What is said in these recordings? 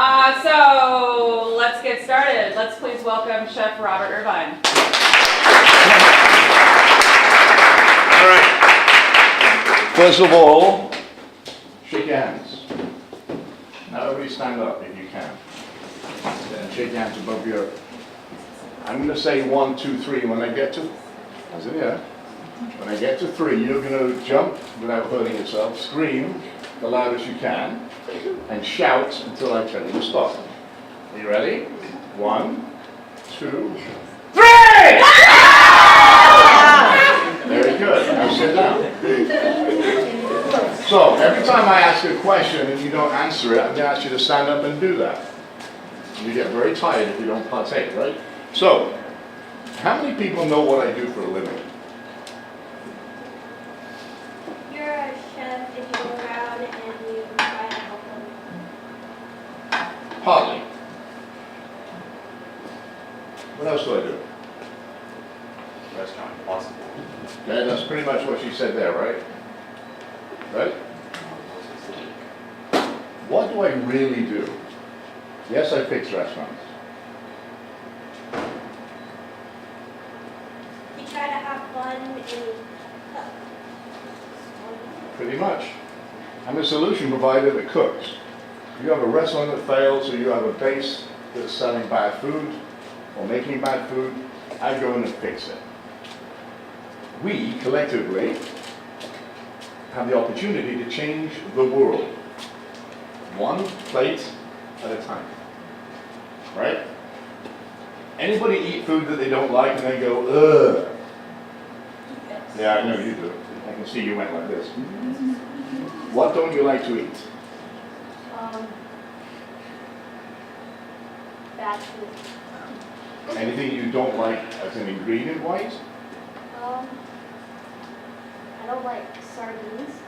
So let's get started. Let's please welcome Chef Robert Irvine. All right. First of all, shake your hands. Now everybody stand up if you can. And shake your hands above your. I'm going to say 1, 2, 3. When I get to, when I get to 3, you're going to jump without hurting yourself, scream the loudest you can, and shout until I tell you to stop. Are you ready? 1, 2, 3! Very good. Now sit down. So every time I ask a question and you don't answer it, I'm going to ask you to stand up and do that. You get very tired if you don't partake, right? So, how many people know what I do for a living? You're a chef and you go around and you try to help them. Hardly. What else do I do? Restaurant, possible. Okay, that's pretty much what she said there, right? Right? What do I really do? Yes, I fix restaurants. You try to have fun and cook. Pretty much. I'm a solution provider that cooks. You have a restaurant that fails, or you have a base that's selling bad food or making bad food, I go in and fix it. We, collectively, have the opportunity to change the world, one plate at a time. Right? Anybody eat food that they don't like and they go, ugh? Yeah, I know you do. I can see you went like this. What don't you like to eat? Bad food. Anything you don't like as an ingredient wise? I don't like sardines.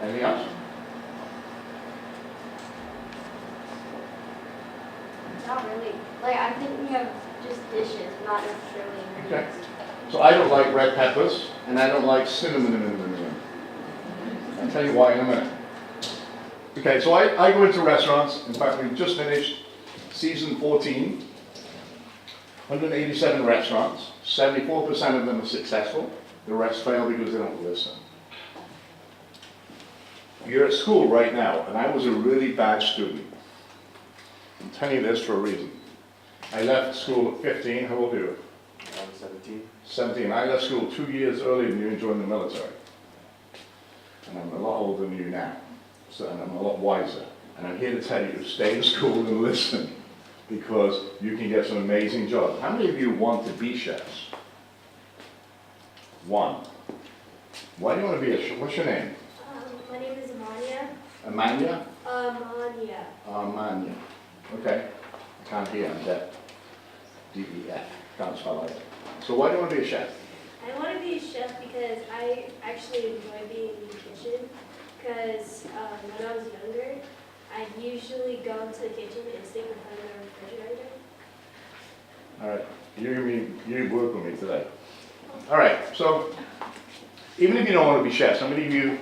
Anything else? Not really. Like, I think we have just dishes, not necessarily Okay. ingredients. So I don't like red peppers, and I don't like cinnamon. I'll tell you why in a minute. Okay, so I go into restaurants. In fact, we've just finished season 14. 187 restaurants. 74% of them are successful. The rest fail because they don't listen. You're at school right now, and I was a really bad student. I'm telling you this for a reason. I left school at 15. How old are you? I'm 17. 17. I left school 2 years earlier than you and joined the military. And I'm a lot older than you now. So, and I'm a lot wiser. And I'm here to tell you to stay in school and listen, because you can get some amazing jobs. How many of you want to be chefs? 1. Why do you want to be a chef? What's your name? My name is Amania. Amania? Amania. Amania. Okay. I can't hear. I'm deaf. D-E-F. Can't spell it. So why do you want to be a chef? I want to be a chef because I actually enjoy being in the kitchen. Because when I was younger, I'd usually go to the kitchen and sleep in front of the refrigerator. All right. You work with me today. All right. So even if you don't want to be chefs, I'm going to give you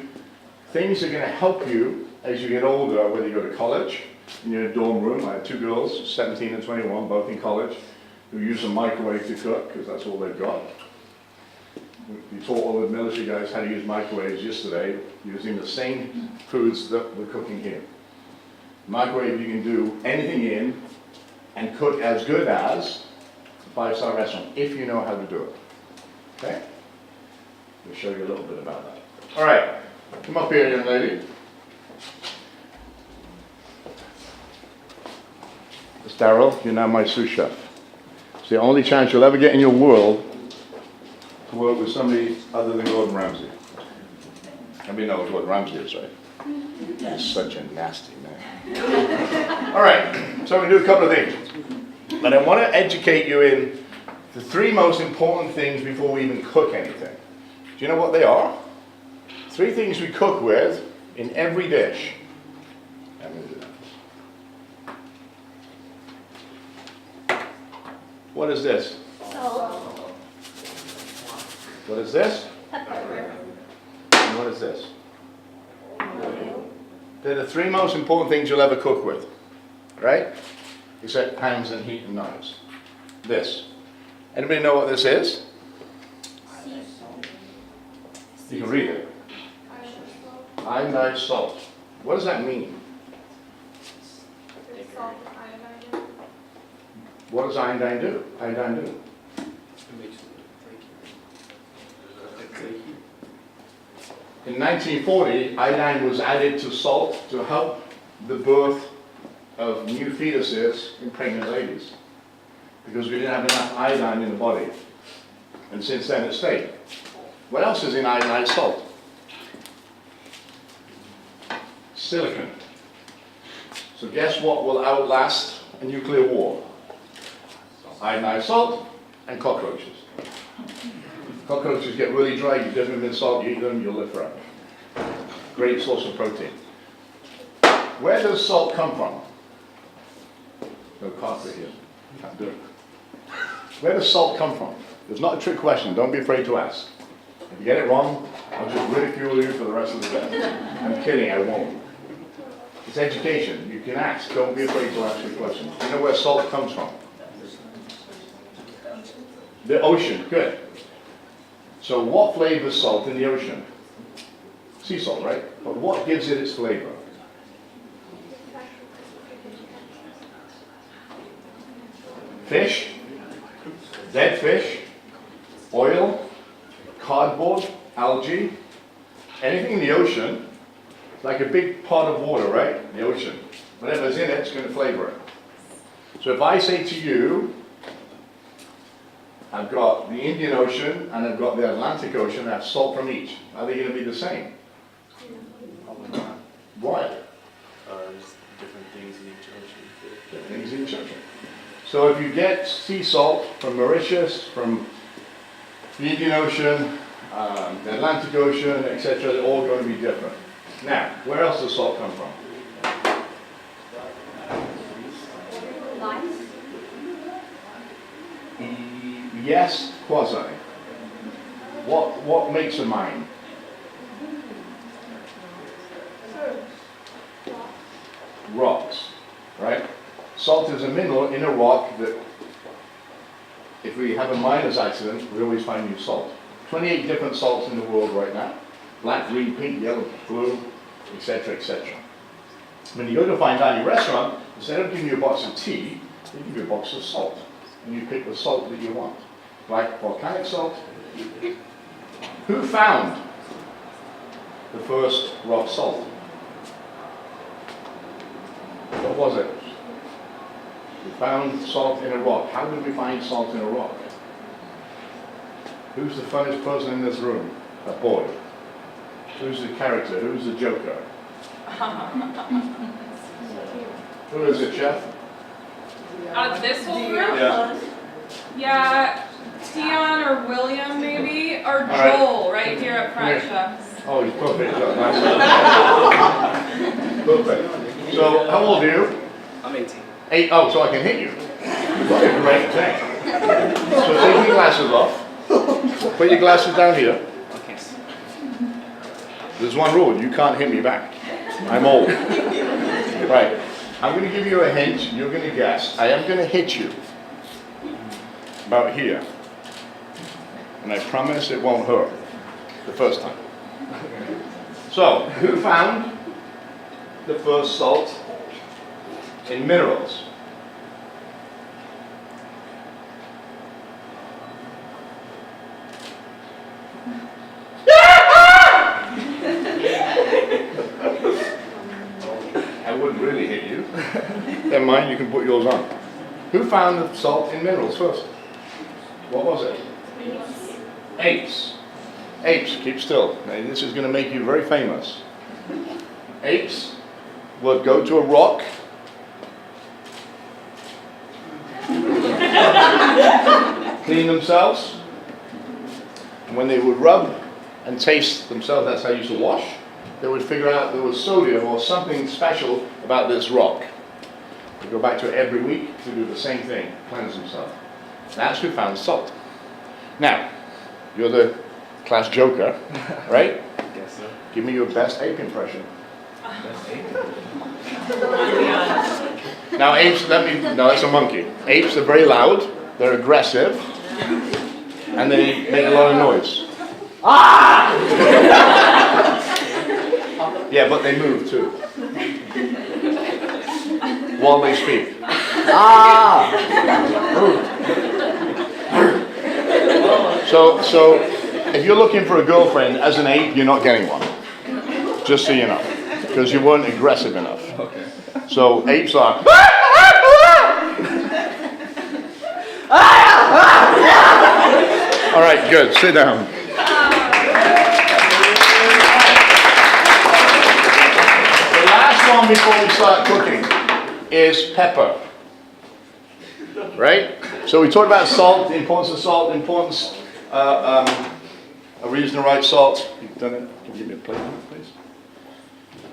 things that are going to help you as you get older, whether you go to college, in your dorm room. I have 2 girls, 17 and 21, both in college, who use a microwave to cook because that's all they've got. We taught all the military guys how to use microwaves yesterday, using the same foods that we're cooking here. Microwave, you can do anything in and cook as good as a 5-star restaurant, if you know how to do it. Okay? We'll show you a little bit about that. All right, come up here, young lady. Miss Darrell, you're now my sous chef. It's the only chance you'll ever get in your world to work with somebody other than Gordon Ramsay. Everybody knows what Ramsay is, right? He's such a nasty man. All right, so I'm going to do a couple of things. But I want to educate you in the 3 most important things before we even cook anything. Do you know what they are? 3 things we cook with in every dish. I'm going to do that. What is this? Salt. What is this? Pepper. And what is this? Oil. They're the three most important things you'll ever cook with, right? Except pans and heat and knives. This. Anybody know what this is? You can read it. Iodized salt. What does that mean? What does iodine do? Iodine do? In 1940, iodine was added to salt to help the birth of new fetuses in pregnant ladies, because we didn't have enough iodine in the body. And since then it stayed. What else is in iodized salt? Silicon. So guess what will outlast a nuclear war? Iodized salt and cockroaches. Cockroaches get really dry, you give them in salt, you eat them, you'll live forever. Great source of protein. Where does salt come from? No carpet here. Can't do it. Where does salt come from? It's not a trick question, don't be afraid to ask. If you get it wrong, I'll just ridicule you for the rest of the day. I'm kidding, I won't. It's education, you can ask, don't be afraid to ask your question. You know where salt comes from? The ocean, good. So what flavors salt in the ocean? Sea salt, right? But what gives it its flavor? Fish, dead fish, oil, cardboard, algae, anything in the ocean, like a big pot of water, right? The ocean. Whatever's in it's going to flavor it. So if I say to you, I've got the Indian Ocean and I've got the Atlantic Ocean, I have salt from each. Are they going to be the same? Why? There's different things in each ocean. Different things in each ocean. So if you get sea salt from Mauritius, from the Indian Ocean, the Atlantic Ocean, etc., they're all going to be different. Now, where else does salt come from? Yes, quasi. What makes a mine? Rocks, right? Salt is a mineral in a rock that, if we have a miner's accident, we always find new salt. 28 different salts in the world right now. Black, green, pink, yellow, blue, etc., etc. When you go to a fine dining restaurant, instead of giving you a box of tea, they give you a box of salt. And you pick the salt that you want. Like volcanic salt. Who found the first rock salt? What was it? We found salt in a rock. How did we find salt in a rock? Who's the funniest person in this room? A boy. Who's the character? Who's the joker? Who is it, Chef? Out of this whole group? Yeah. Yeah, Tion or William maybe, or All right. Joel, right here up front, Here. Chef. Oh, he's perfect. Nice. Perfect. So, how old are you? I'm 18. 8. Oh, so I can hit you. What a great thing. So take your glasses off. Put your glasses down here. Okay. There's one rule. You can't hit me back. I'm old. Right. I'm going to give you a hint. You're going to guess. I am going to hit you. About here. And I promise it won't hurt the first time. So, who found the first salt in minerals? I wouldn't really hit you. Never mind, you can put yours on. Who found the salt in minerals first? What was it? Apes. Apes, keep still. Now, this is going to make you very famous. Apes would go to a rock, clean themselves, and when they would rub and taste themselves, that's how you used to wash, they would figure out there was sodium or something special about this rock. They go back to it every week to do the same thing, cleanse themselves. That's who found salt. Now, you're the class joker, right? Guess so. Give me your best ape impression. Now apes, no, that's a monkey. Apes are very loud, they're aggressive, and they make a lot of noise. Ah! Yeah, but they move too. While they speak. Ah! So if you're looking for a girlfriend as an ape, you're not getting one. Just so you know. Because you weren't aggressive enough. Okay. So apes are. All right, good. Sit down. The last one before we start cooking is pepper. Right? So we talked about salt, the importance of salt, the importance of a reason to write salt. You've done it. Can you give me a plate, please?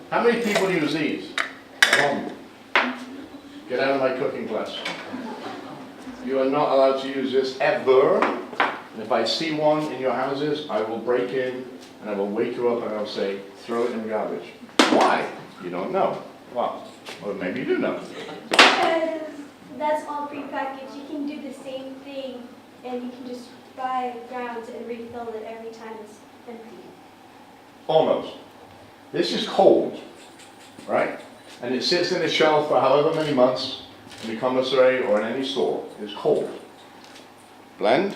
How many people use these? One. Get out of my cooking class. You are not allowed to use this ever. And if I see one in your houses, I will break in and I will wake you up and I'll say, throw it in the garbage. Why? You don't know. Well, or maybe you do know. Because that's all prepackaged. You can do the same thing and you can just buy grounds and refill it every time it's empty. Almost. This is cold, right? And it sits in a shelf for however many months in the commissary or in any store. It's cold. Blend.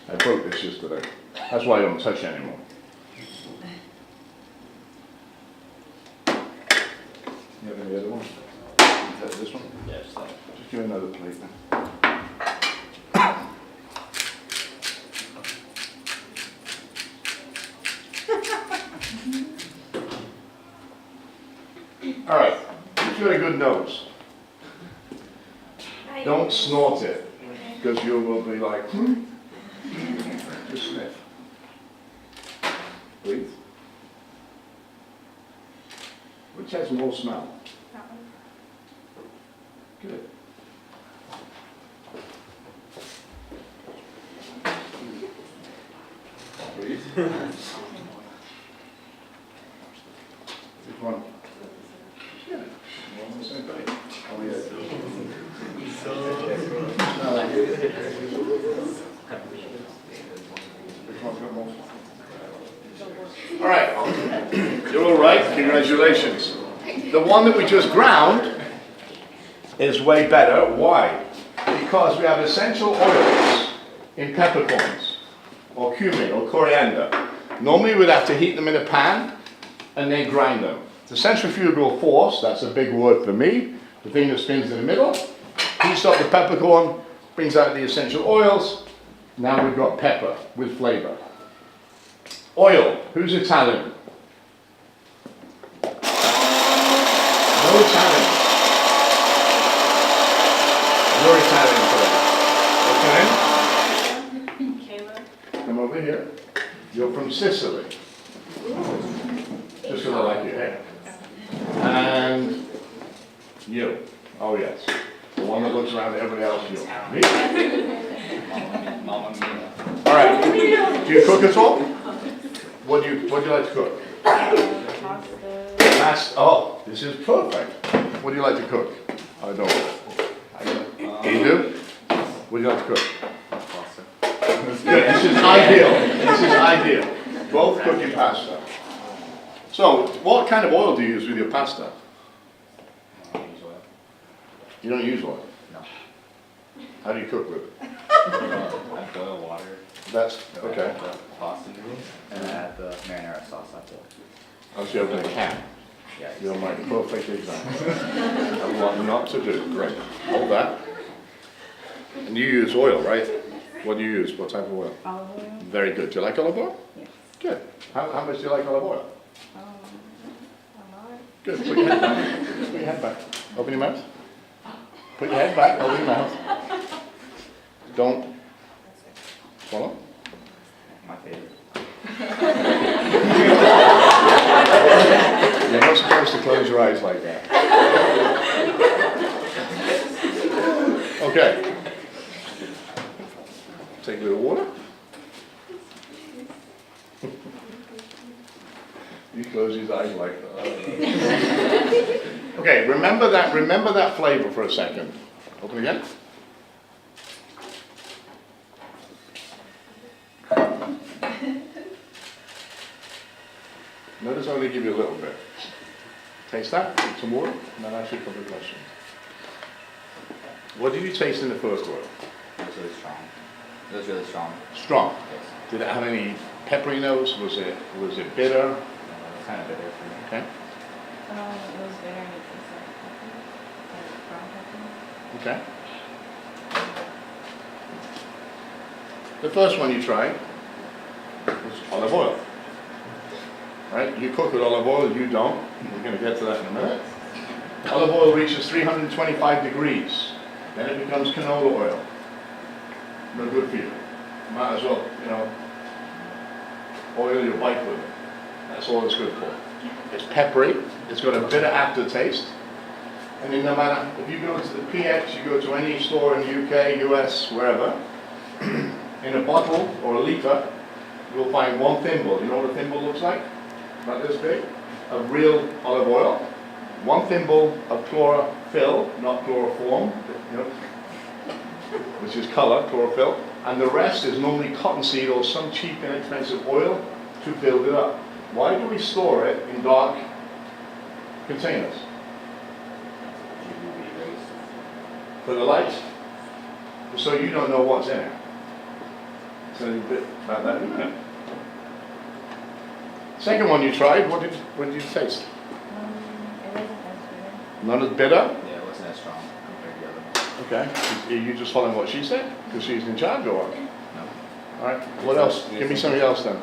I broke this yesterday. That's why I don't touch it anymore. You have any other one? This one? Yeah, just like. Just give me another plate then. All right, you've got a good nose. Don't snort it, because you will be like, just sniff. Breathe. Which has more smell? Good. Breathe. Which one? Yeah. We're on the same page. Oh, yeah. Which one's got more? All right. You're all right. Congratulations. The one that we just ground is way better. Why? Because we have essential oils in peppercorns, or cumin, or coriander. Normally we'd have to heat them in a pan and then grind them. The centrifugal force, that's a big word for me, the thing that spins in the middle, heats up the peppercorn, brings out the essential oils. Now we've got pepper with flavor. Oil. Who's Italian? No Italian. You're Italian today. Okay? Kayla. Come over here. You're from Sicily. Just because I like your hair. And you. Oh yes. The one that looks around at everybody else. You. Me? Mamma mia. All right. Do you cook at all? What do you like to cook? Pasta. Oh, this is perfect. What do you like to cook? I don't. You do? What do you like to cook? Pasta. Good. This is ideal. This is ideal. Both cooking pasta. So, what kind of oil do you use with your pasta? You don't use oil? No. How do you cook with it? I boil water. That's, I okay. add the pasta noodles and I add the marinara sauce on top. I'll see you in a can. Yeah. You're my perfect example. And what not to do. Great. Hold that. And you use oil, right? What do you use? What type of oil? Olive oil? Very good. Do you like olive oil? Yes. Good. How much do you like olive oil? A lot. Good. Put your head back. Put your head back. Open your mouth. Put your head back. Open your mouth. Don't swallow. My favorite. You're not supposed to close your eyes like that. Okay. a little water. He closes his eyes like that. Okay, remember that flavor for a second. Open again. Notice I only give you a little bit. Taste that, take some water, and then ask you a couple of questions. What did you taste in the first oil? It was really strong. It was really strong. Strong. Yes. Did it have any peppery notes? Was it bitter? It was kind of bitter for me. Okay. It was bitter and it tasted like brown pepper. Okay. The first one you tried was olive oil. Right? You cook with olive oil, you don't. We're going to get to that in a minute. Olive oil reaches 325 degrees. Then it becomes canola oil. No good for you. Might as well, oil your bike with it. That's all it's good for. It's peppery. It's got a bitter aftertaste. And then no matter, if you go to the PX, you go to any store in the UK, US, wherever, in a bottle or a litre, you'll find one thimble. You know what a thimble looks like? About this big, of real olive oil, one thimble of chlorophyll, not chloroform, which is color, chlorophyll, and the rest is normally cottonseed or some cheap, inexpensive oil to build it up. Why do we store it in dark containers? UV rays. For the light, so you don't know what's in it. So a little bit about that in a minute. Second one you tried, what did you taste? It wasn't as bitter Not as bitter? Yeah, it wasn't as strong compared to the other one. Okay. Are you just following what she said? Because she's in charge or what? No. All right. What else? Give me something else then. It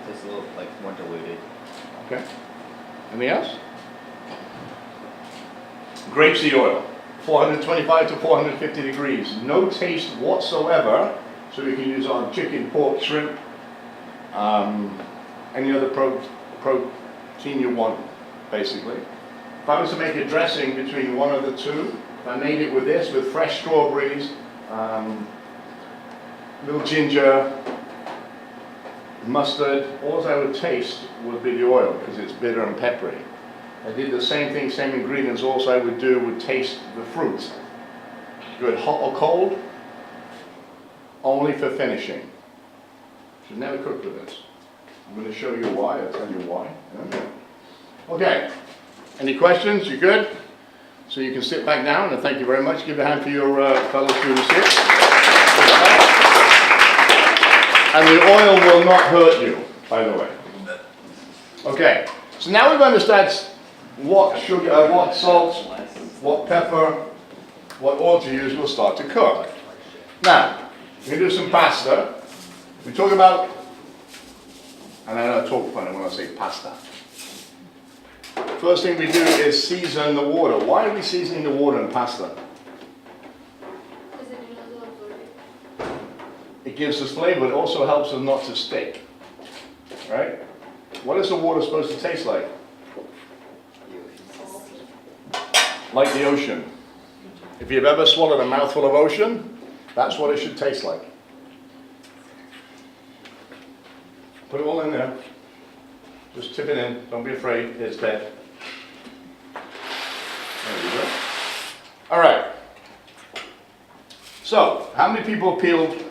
tastes a little like more diluted. Okay. Anything else? Grapeseed oil. 425 to 450 degrees. No taste whatsoever. So we can use it on chicken, pork, shrimp, any other protein you want, basically. If I was to make a dressing between one of the two, if I made it with this, with fresh strawberries, little ginger, mustard, all I would taste would be the oil because it's bitter and peppery. I did the same thing, same ingredients, also I would do would taste the fruit. Good, hot or cold, only for finishing. Should never cook with this. I'm going to show you why, I'll tell you why. Okay, any questions? You good? So you can sit back down and thank you very much. Give a hand for your fellow students here. And the oil will not hurt you, by the way. Okay, so now we've understood what sugar, what salt, what pepper, what oil to use. We'll start to cook. Now, we're going to do some pasta. We talk about, and I know I talk funny when I say pasta. First thing we do is season the water. Why are we seasoning the water in pasta? Because it doesn't absorb it. It gives us flavor, it also helps us not to stick. Right? What is the water supposed to taste like? Like the ocean. If you've ever swallowed a mouthful of ocean, that's what it should taste like. Put it all in there. Just tip it in. Don't be afraid. It's dead. There you go. All right. So, how many people peeled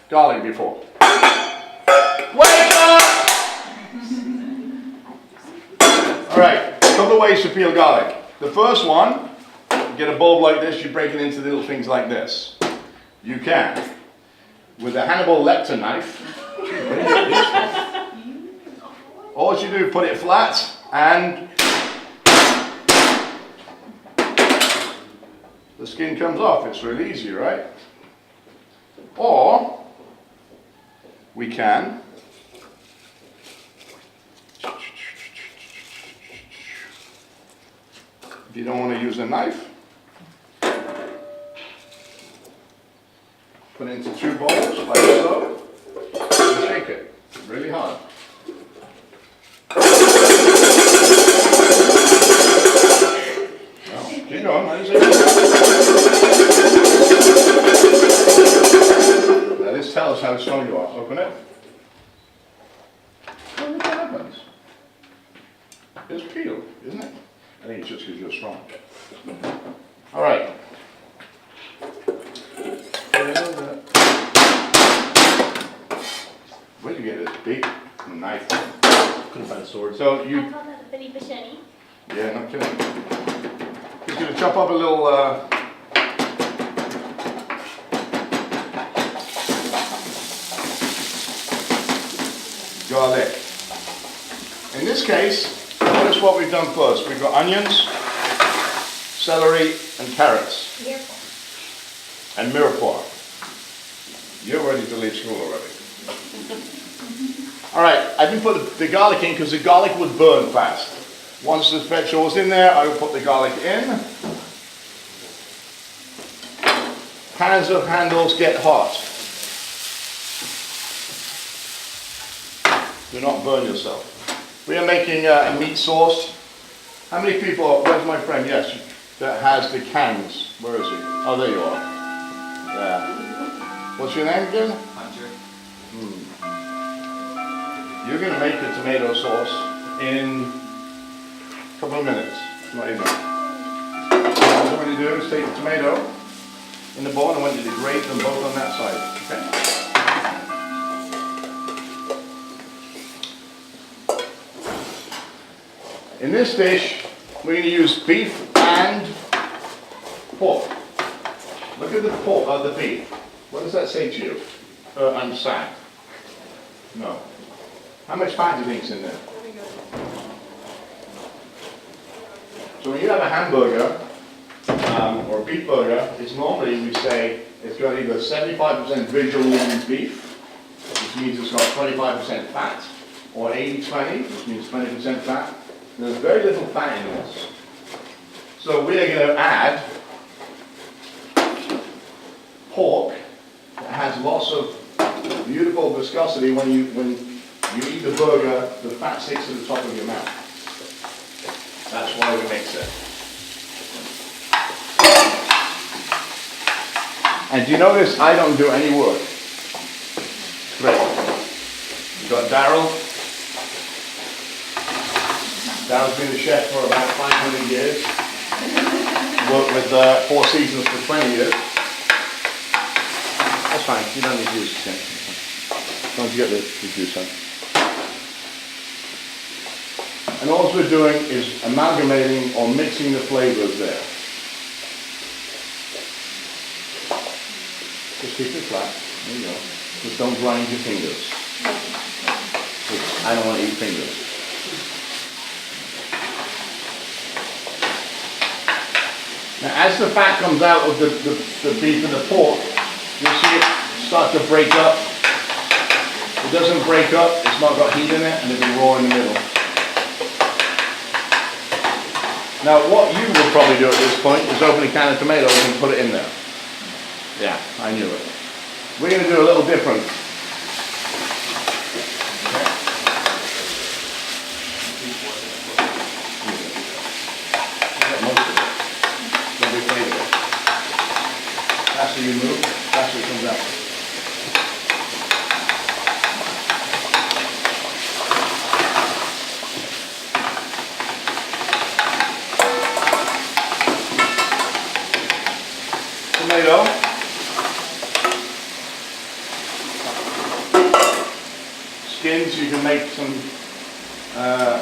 garlic before? Wake up! All right. A couple of ways to peel garlic. The first one, you get a bulb like this. You break it into little things like this. You can. With a Hannibal Lecter knife. All you do, put it flat and the skin comes off. It's really easy, right? Or we can if you don't want to use a knife, put it into two bowls like so and shake it really hard. Keep going, let it how strong you are. Open it. Well, look what happens. It's peeled, isn't it? I think it's just because you're strong. All right. Where'd you get this big knife from? Couldn't find a sword. So I you, call that a bitty machete. yeah, not kidding. He's gonna chop up a little, garlic. In this case, notice what we've done first. We've got onions, celery, and carrots, Careful. and mirepoix. You're ready to leave school already. All right, I didn't put the garlic in because the garlic would burn fast. Once the vegetable was in there, I would put the garlic in. Pans of handles get hot. Do not burn yourself. We are making a meat sauce. How many people, where's my friend, yes, that has the cans? Where is he? Oh, there you are. There. What's your name again? Hunter. You're going to make the tomato sauce in a couple of minutes, not even. What I'm going to do is take the tomato in the bowl and I want you to grate them both on that side. Okay? In this dish, we're going to use beef and pork. Look at the pork, the beef. What does that say to you? I'm sad. No. How much fat do you think's in there? So when you have a hamburger or a beef burger, it's normally we say it's got either 75% visual beef, which means it's got 25% fat, or 80-20, which means 20% fat. There's very little fat in this. So we are going to add pork that has lots of beautiful viscosity. When you eat the burger, the fat sticks to the top of your mouth. That's why we mix it. And do you notice I don't do any work? Great. We've got Daryl. Daryl's been a chef for about 500 years. Worked with Four Seasons for 20 years. That's fine, you don't need to use the sink. Don't you get the juice out? And all we're doing is amalgamating or mixing the flavors there. Just keep it flat. There you go. Just don't grind your fingers. I don't want to eat fingers. Now, as the fat comes out of the beef and the pork, you'll see it start to break up. If it doesn't break up, it's not got heat in it, and it'll be raw in the middle. Now, what you will probably do at this point is open a can of tomatoes and put it in there. Yeah, I knew it. We're going to do a little different. Faster you move, faster it comes out. Tomato. Skins, you can make some,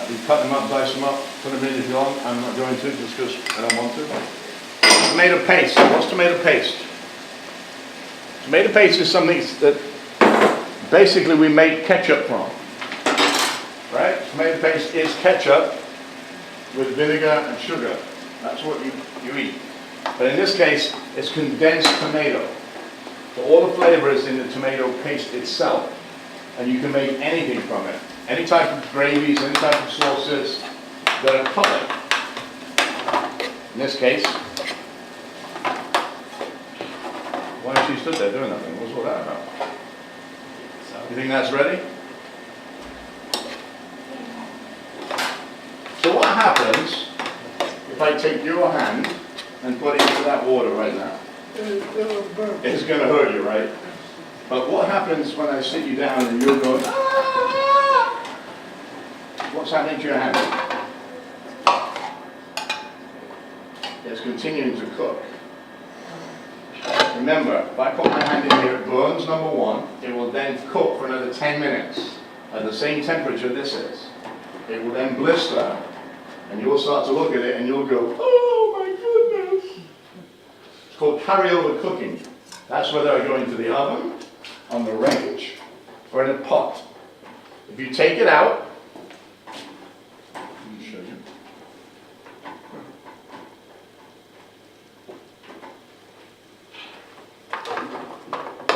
you cut them up, dice them up, put them in if you want. I'm not going to just because I don't want to. Tomato paste. What's tomato paste? Tomato paste is something that basically we make ketchup from. Right? Tomato paste is ketchup with vinegar and sugar. That's what you eat. But in this case, it's condensed tomato. So all the flavor is in the tomato paste itself. And you can make anything from it. Any type of gravies, any type of sauces that are colored. In this case, why is she stood there doing nothing? What's all that about? You think that's ready? So what happens if I take your hand and put it into that water right now? It's going to hurt you, right? But what happens when I sit you down and you're going, "Ah!" What's happening to your hand? It's continuing to cook. Remember, if I put my hand in here, it burns, number one. It will then cook for another 10 minutes at the same temperature this is. It will then blister, and you'll start to look at it and you'll go, oh my goodness. It's called carryover cooking. That's whether I go into the oven, on the range, or in a pot. If you take it out, let me show you.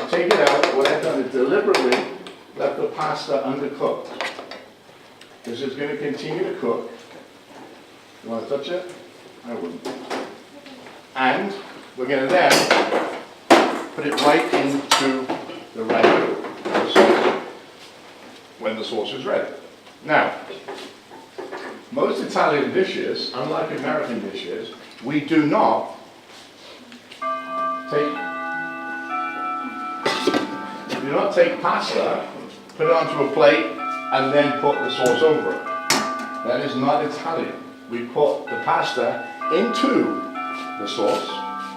Take it out, what I've done is deliberately left the pasta undercooked. This is going to continue to cook. You want to touch it? I wouldn't. And we're going to then put it right into the ragu, the sauce, when the sauce is ready. Now, most Italian dishes, unlike American dishes, we do not take pasta, put it onto a plate, and then put the sauce over it. That is not Italian. We put the pasta into the sauce,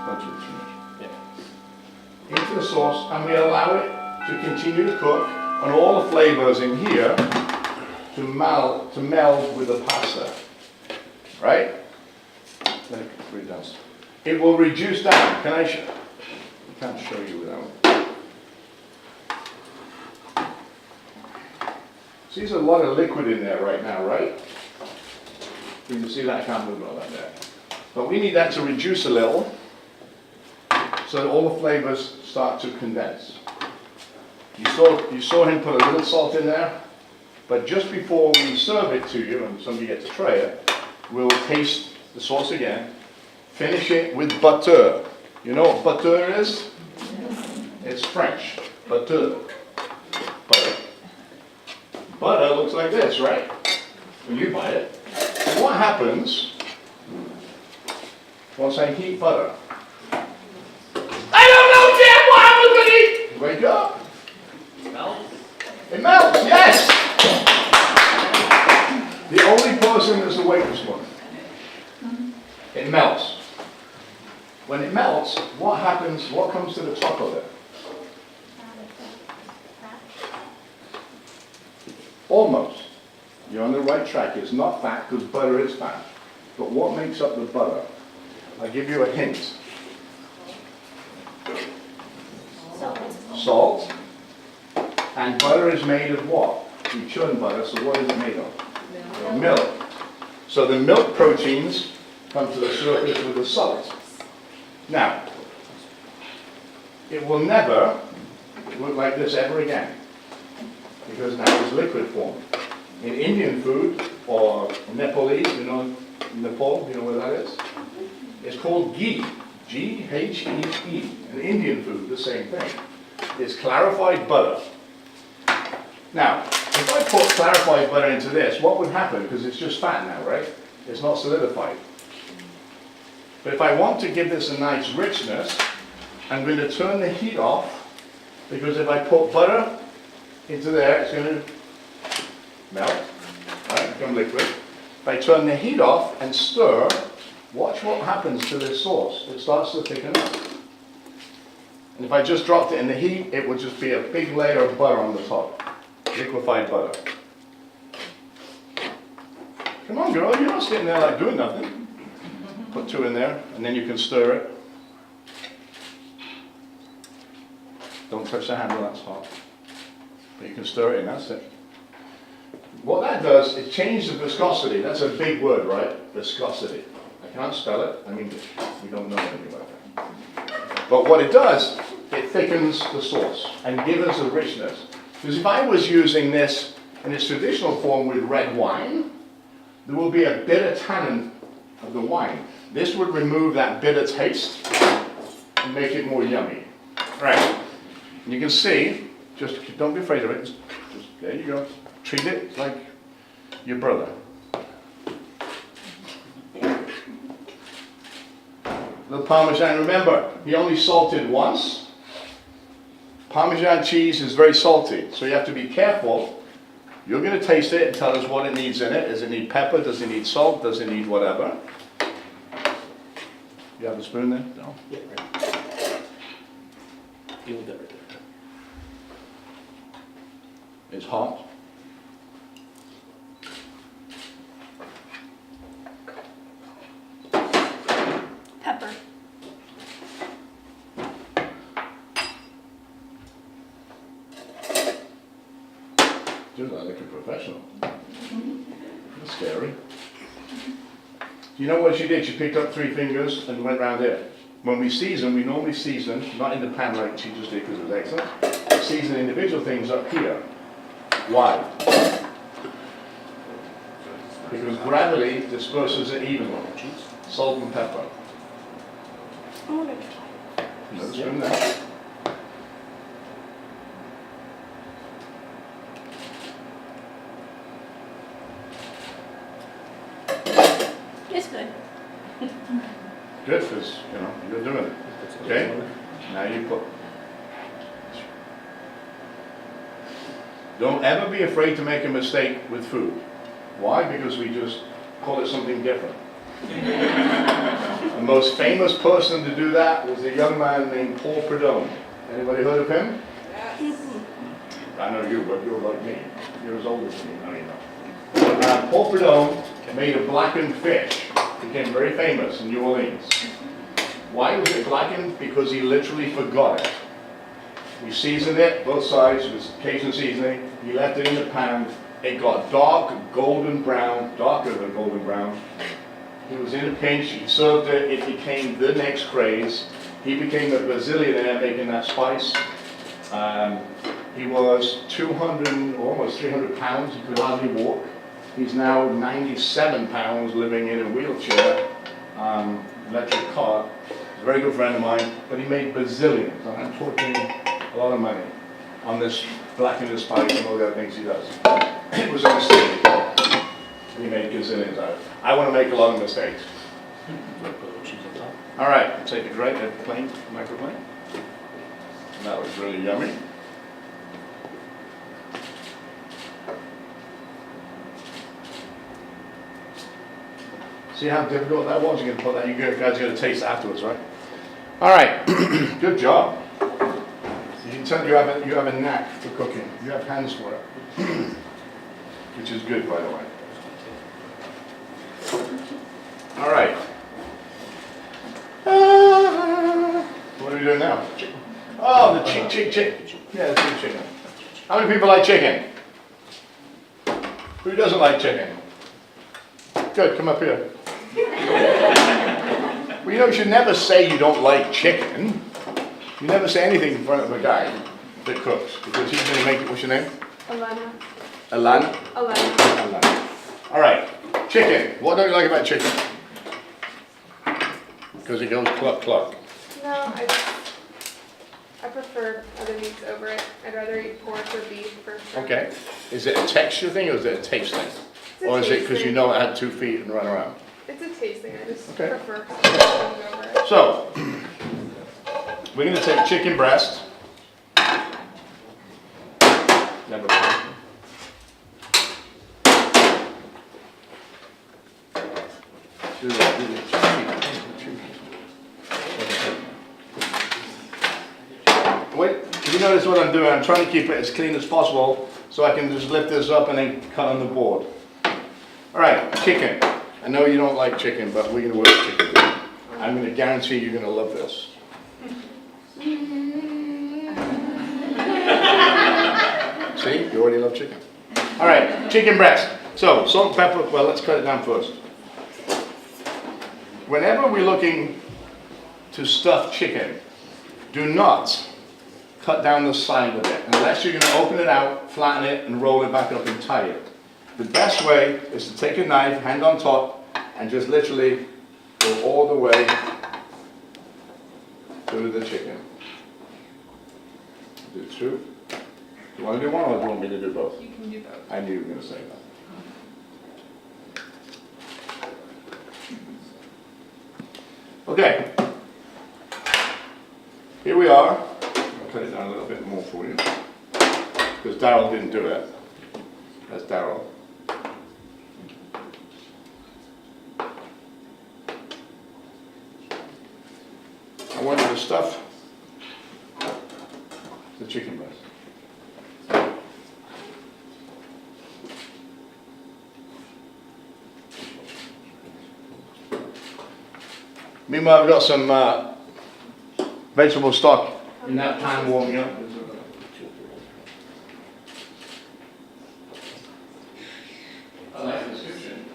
don't do it too much. Yeah. Into the sauce, and we allow it to continue to cook, and all the flavors in here to meld with the pasta. Right? Let it breathe down. It will reduce down. Can I show? I can't show you without. See, there's a lot of liquid in there right now, right? You can see that, I can't move all that there. But we need that to reduce a little so that all the flavors start to condense. You saw him put a little salt in there, but just before we serve it to you, and somebody gets to try it, we'll taste the sauce again, finish it with butter. You know what butter is? It's French, butter. Butter. Butter looks like this, right? When you buy it. And what happens once I heat butter? I don't know, Jim! What happens when you wake up? It melts. It melts, yes! The only person that's awake this morning. It melts. When it melts, what happens, what comes to the top of it? Almost. You're on the right track. It's not fat because butter is fat. But what makes up the butter? I'll give you a hint. Salt. And butter is made of what? You churn butter, so what is it made of? Milk. So the milk proteins come to the surface with the salt. Now, it will never look like this ever again, because now it's liquid form. In Indian food, or Nepalese, you know, Nepal, you know what that is? It's called ghee, G-H-E-E. In Indian food, the same thing. It's clarified butter. Now, if I put clarified butter into this, what would happen? Because it's just fat now, right? It's not solidified. But if I want to give this a nice richness, I'm going to turn the heat off, because if I put butter into there, it's going to melt, right, become liquid. If I turn the heat off and stir, watch what happens to this sauce. It starts to thicken up. And if I just dropped it in the heat, it would just be a big layer of butter on the top. Liquefied butter. Come on, girl, you're not sitting there like doing nothing. Put 2 in there, and then you can stir it. Don't touch the handle, that's hot. But you can stir it in, that's it. What that does, it changes the viscosity. That's a big word, right? Viscosity. I can't spell it. I mean, we don't know anything about that. But what it does, it thickens the sauce and gives us a richness. Because if I was using this in its traditional form with red wine, there will be a bitter tannin of the wine. This would remove that bitter taste and make it more yummy. Right. And you can see, just don't be afraid of it. Just there you go. Treat it like your brother. Little Parmesan, remember, he only salted once. Parmesan cheese is very salty, so you have to be careful. You're going to taste it and tell us what it needs in it. Does it need pepper? Does it need salt? Does it need whatever? You have a spoon there? No? Yeah, right. You want that right there. It's hot. Pepper. Dude, I like a professional. That's scary. You know what she did? She picked up 3 fingers and went round there. When we season, we normally season, not in the pan like she just did because it was excellent. We season individual things up here. Why? Because gravity disperses it evenly. Salt and pepper. I want to try. Another spoon there. It's good. Good, because, you know, you're doing it. Okay? Now you put. Don't ever be afraid to make a mistake with food. Why? Because we just call it something different. The most famous person to do that was a young man named Paul Prudhomme. Anybody heard of him? Yes. I know you, but you're like me. You're as old as me. No, you know. Paul Prudhomme made a blackened fish. Became very famous in New Orleans. Why was it blackened? Because he literally forgot it. We seasoned it, both sides, with Cajun seasoning. He left it in the pan. It got dark, golden brown, darker than golden brown. He was in a pinch, he served it, it became the next craze. He became a bazillionaire making that spice. He was 200, almost 300 pounds, he could hardly walk. He's now 97 pounds, living in a wheelchair, electric car. He's a very good friend of mine, but he made bazillions, and I'm talking a lot of money on this blackened spice and all the other things he does. It was a mistake. He made gazillions out of it. I want to make a lot of mistakes. All right, take it right at the plane, microplane. That was really yummy. See how difficult that was? You're going to put that, you guys are going to taste afterwards, right? All right, good job. You can tell you have a knack for cooking. You have hands for it, which is good, by the way. All right. What are we doing now? Oh, the chicken. Yeah, let's do chicken. How many people like chicken? Who doesn't like chicken? Good, come up here. Well, you know, you should never say you don't like chicken. You never say anything in front of a guy that cooks, because he's going to make it. What's your name? Alana. Alana? Alana. Alana. All right, chicken. What don't you like about chicken? Because it goes cluck cluck. No, I prefer other meats over it. I'd rather eat pork or beef for sure. Okay. Is it a texture thing or is it a taste thing? It's a Or is it taste because you thing. know it had 2 feet and run around? It's a taste thing. I just Okay. prefer things over it. So, we're going to take chicken breast. Never mind. Wait, you notice what I'm doing? I'm trying to keep it as clean as possible so I can just lift this up and then cut on the board. All right, chicken. I know you don't like chicken, but we're going to work chicken. I'm going to guarantee you're going to love this. See, you already love chicken. All right, chicken breast. So, salt and pepper, well, let's cut it down first. Whenever we're looking to stuff chicken, do not cut down the side of it, unless you're going to open it out, flatten it, and roll it back up and tie it. The best way is to take a knife, hand on top, and just literally go all the way through the chicken. Do 2. Do you want to do one or do you want me to do both? You can do both. I knew you were going to say that. Okay. Here we are. cut it down a little bit more for you. Because Daryl didn't do it. That's Daryl. I want you to stuff the chicken breast. Meanwhile, I've got some vegetable stock in that pan warming up. I like the description.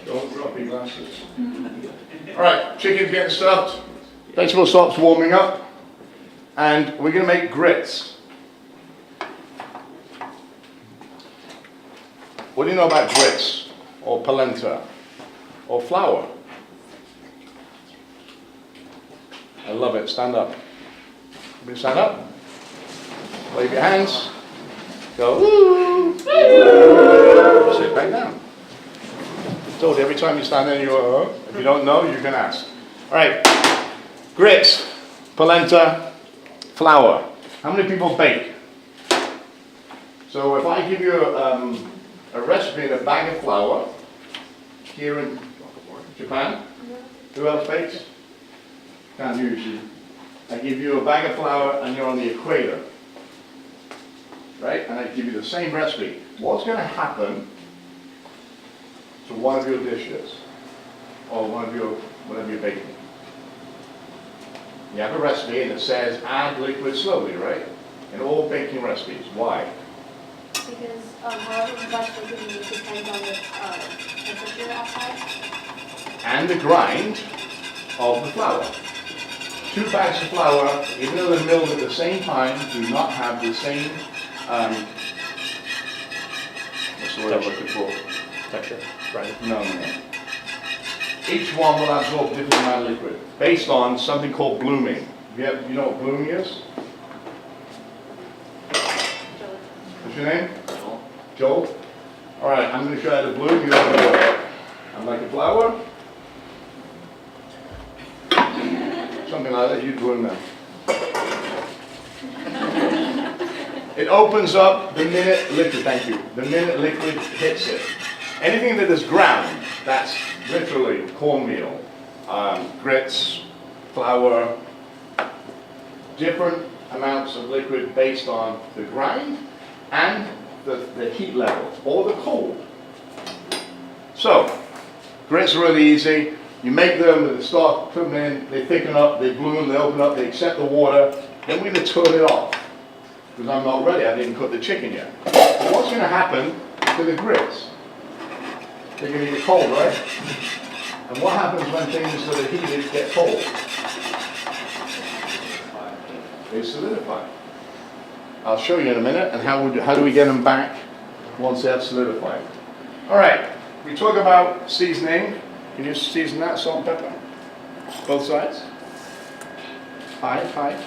Don't drop your glasses. All right, chicken's getting stuffed. Vegetable stock's warming up. And we're going to make grits. What do you know about grits? Or polenta? Or flour? I love it. Stand up. Everybody stand up. Wave your hands. Go, woo! Sit back down. I told you, every time you stand there, you go, oh. If you don't know, you can ask. All right. Grits, polenta, flour. How many people bake? So if I give you a recipe in a bag of flour, here in Japan, who else bakes? Can't use you. I give you a bag of flour and you're on the equator. Right? And I give you the same recipe. What's going to happen to one of your dishes? Or one of your, whatever you're baking? You have a recipe and it says add liquid slowly, right? In all baking recipes. Why? Because however much liquid you use depends on the temperature outside. And the grind of the flour. 2 bags of flour, even though they're milled at the same time, do not have the same, what's the word I'm looking for? Texture, right? No. Each one will absorb a different amount of liquid based on something called blooming. You know what blooming is? What's your name? Joel. All right, I'm going to show you how to bloom. You don't know what. I'm like a flower. Something like that. You bloom now. It opens up the minute liquid. Thank you. The minute liquid hits it. Anything that is ground, that's literally cornmeal, grits, flour, different amounts of liquid based on the grind and the heat level or the cold. So, grits are really easy. You make them with the stock, put them in, they thicken up, they bloom, they open up, they accept the water. Then we're going to turn it off because I'm not ready. I didn't cook the chicken yet. But what's going to happen to the grits? They're going to get cold, right? And what happens when things that are heated get cold? They solidify. I'll show you in a minute, and how do we get them back once they have solidified. All right, we talk about seasoning. Can you season that, salt and pepper? Both sides? High.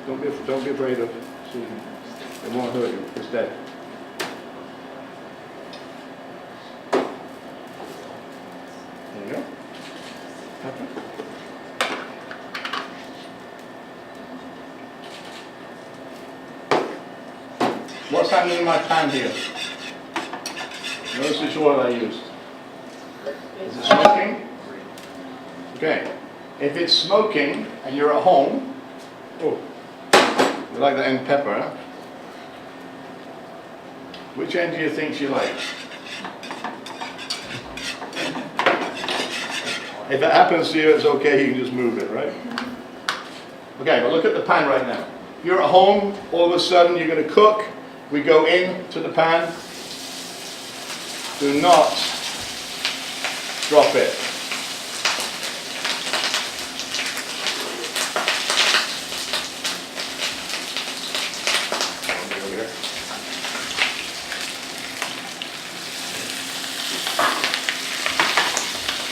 Don't be afraid of seasoning. It won't hurt you. It's dead. There you go. Pepper. What's happening in my pan here? Notice which oil I used. Is it smoking? Okay. If it's smoking and you're at home, oh, you like that end pepper, huh? Which end do you think she likes? If it happens to you, it's okay, you can just move it, right? Okay, but look at the pan right now. If you're at home, all of a sudden you're going to cook. We go into the pan. Do not drop it.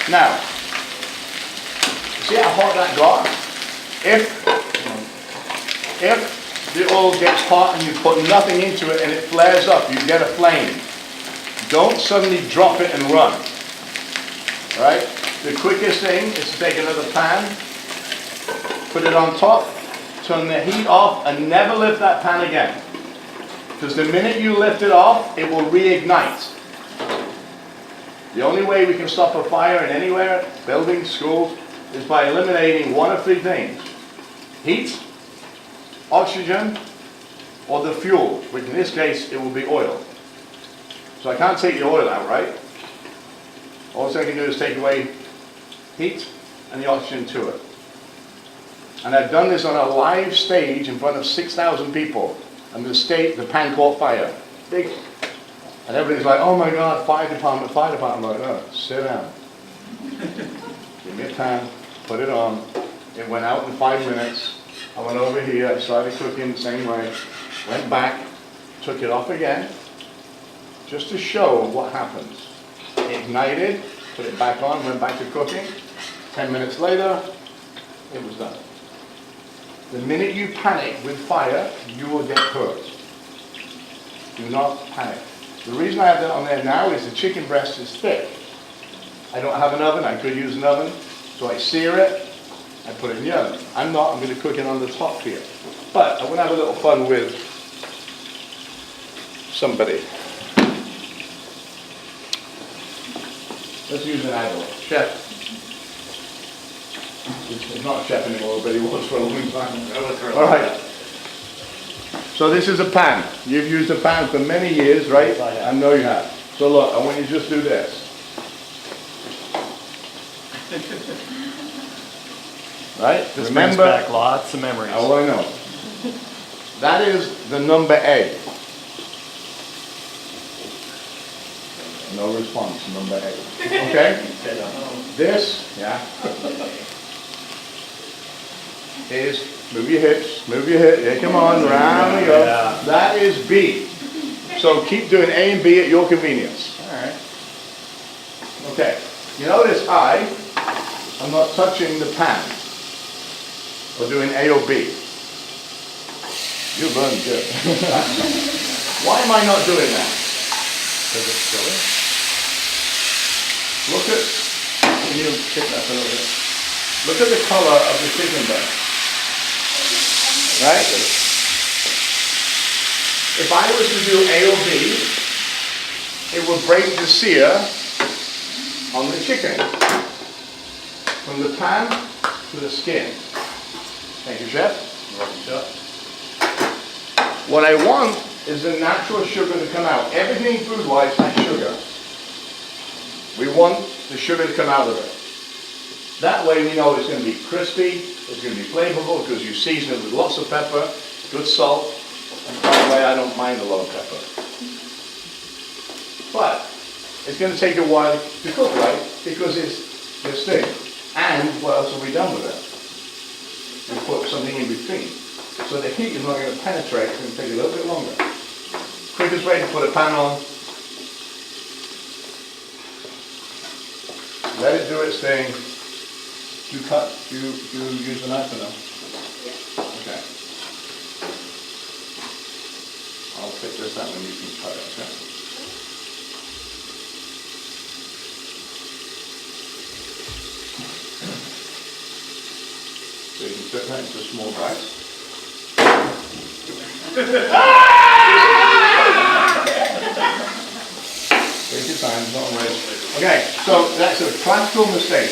Now, see how hot that got? If the oil gets hot and you put nothing into it and it flares up, you get a flame. Don't suddenly drop it and run. All right? The quickest thing is to take another pan, put it on top, turn the heat off, and never lift that pan again. Because the minute you lift it off, it will reignite. The only way we can stop a fire in anywhere, buildings, schools, is by eliminating one of three things. Heat, oxygen, or the fuel, which in this case, it will be oil. So I can't take the oil out, right? All I can do is take away heat and the oxygen to it. And I've done this on a live stage in front of 6,000 people. And the pan caught fire. Big. And everybody's like, oh my God, fire department, fire department. I'm like, no, sit down. Give me a pan, put it on. It went out in 5 minutes. I went over here, I started cooking the same way. Went back, took it off again, just to show what happens. Ignited, put it back on, went back to cooking. 10 minutes later, it was done. The minute you panic with fire, you will get hurt. Do not panic. The reason I have that on there now is the chicken breast is thick. I don't have an oven, I could use an oven, so I sear it, I put it in the oven. I'm going to cook it on the top here. But I want to have a little fun with somebody. Let's use an idol. Chef. He's not a chef anymore, but he was for a long time. All right. So this is a pan. You've used a pan for many years, right? I know you have. So look, I want you to just do this. Right? This brings Remember, back lots of memories. oh, I know. That is the number A. No response, number A. Okay? This, yeah, is, move your hips, yeah, come on, round we go. Yeah. That is B. So keep doing A and B at your convenience. All right. Okay, you notice I'm not touching the pan, or doing A or B. You learned good. Why am I not doing that? Because it's silly. Look at, can you pick that up a little bit? Look at the color of the chicken breast. Right? If I was to do A or B, it would break the sear on the chicken. From the pan to the skin. Thank you, Chef. You're welcome, Chef. What I want is the natural sugar to come out. Everything food-wise has sugar. We want the sugar to come out of it. That way we know it's going to be crispy, it's going to be flavorful because you season it with lots of pepper, good salt, and by the way, I don't mind a lot of pepper. But it's going to take a while to cook, right? Because it's this thing. And what else have we done with it? We put something in between. So the heat is not going to penetrate, it's going to take a little bit longer. Quickest way to put a pan on, let it do its thing. You use the knife or no? Yeah. Okay. I'll pick this up and you can cut it, okay? So you can fit that into small bites. Take your time, don't worry. Okay, so that's a practical mistake.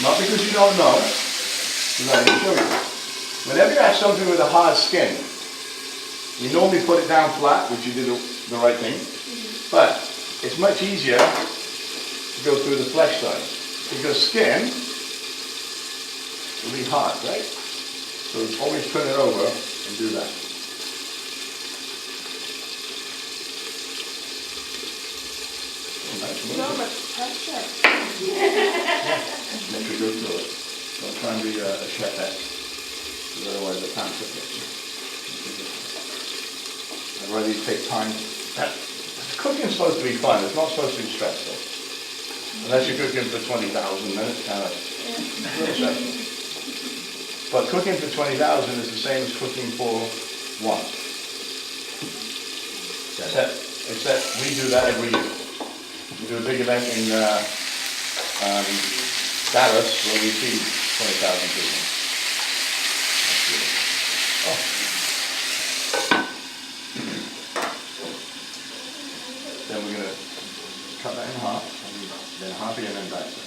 Not because you don't know, because I didn't show you. Whenever you have something with a hard skin, you normally put it down flat, which you did the right thing, but it's much easier to go through the flesh side, because skin will be hard, right? So always turn it over and do that. So much pressure. Make sure you go through it. Don't try and be a chefette, because otherwise the pan's will get you. I'd rather you take time. Cooking's supposed to be fun, it's not supposed to be stressful. Unless you're cooking for 20,000, then it's kind of real special. But cooking for 20,000 is the same as cooking for one. Except we do that every year. We do a big event in Dallas where we feed 20,000 people. Oh. Then we're going to cut that in half, and then half again and dice it.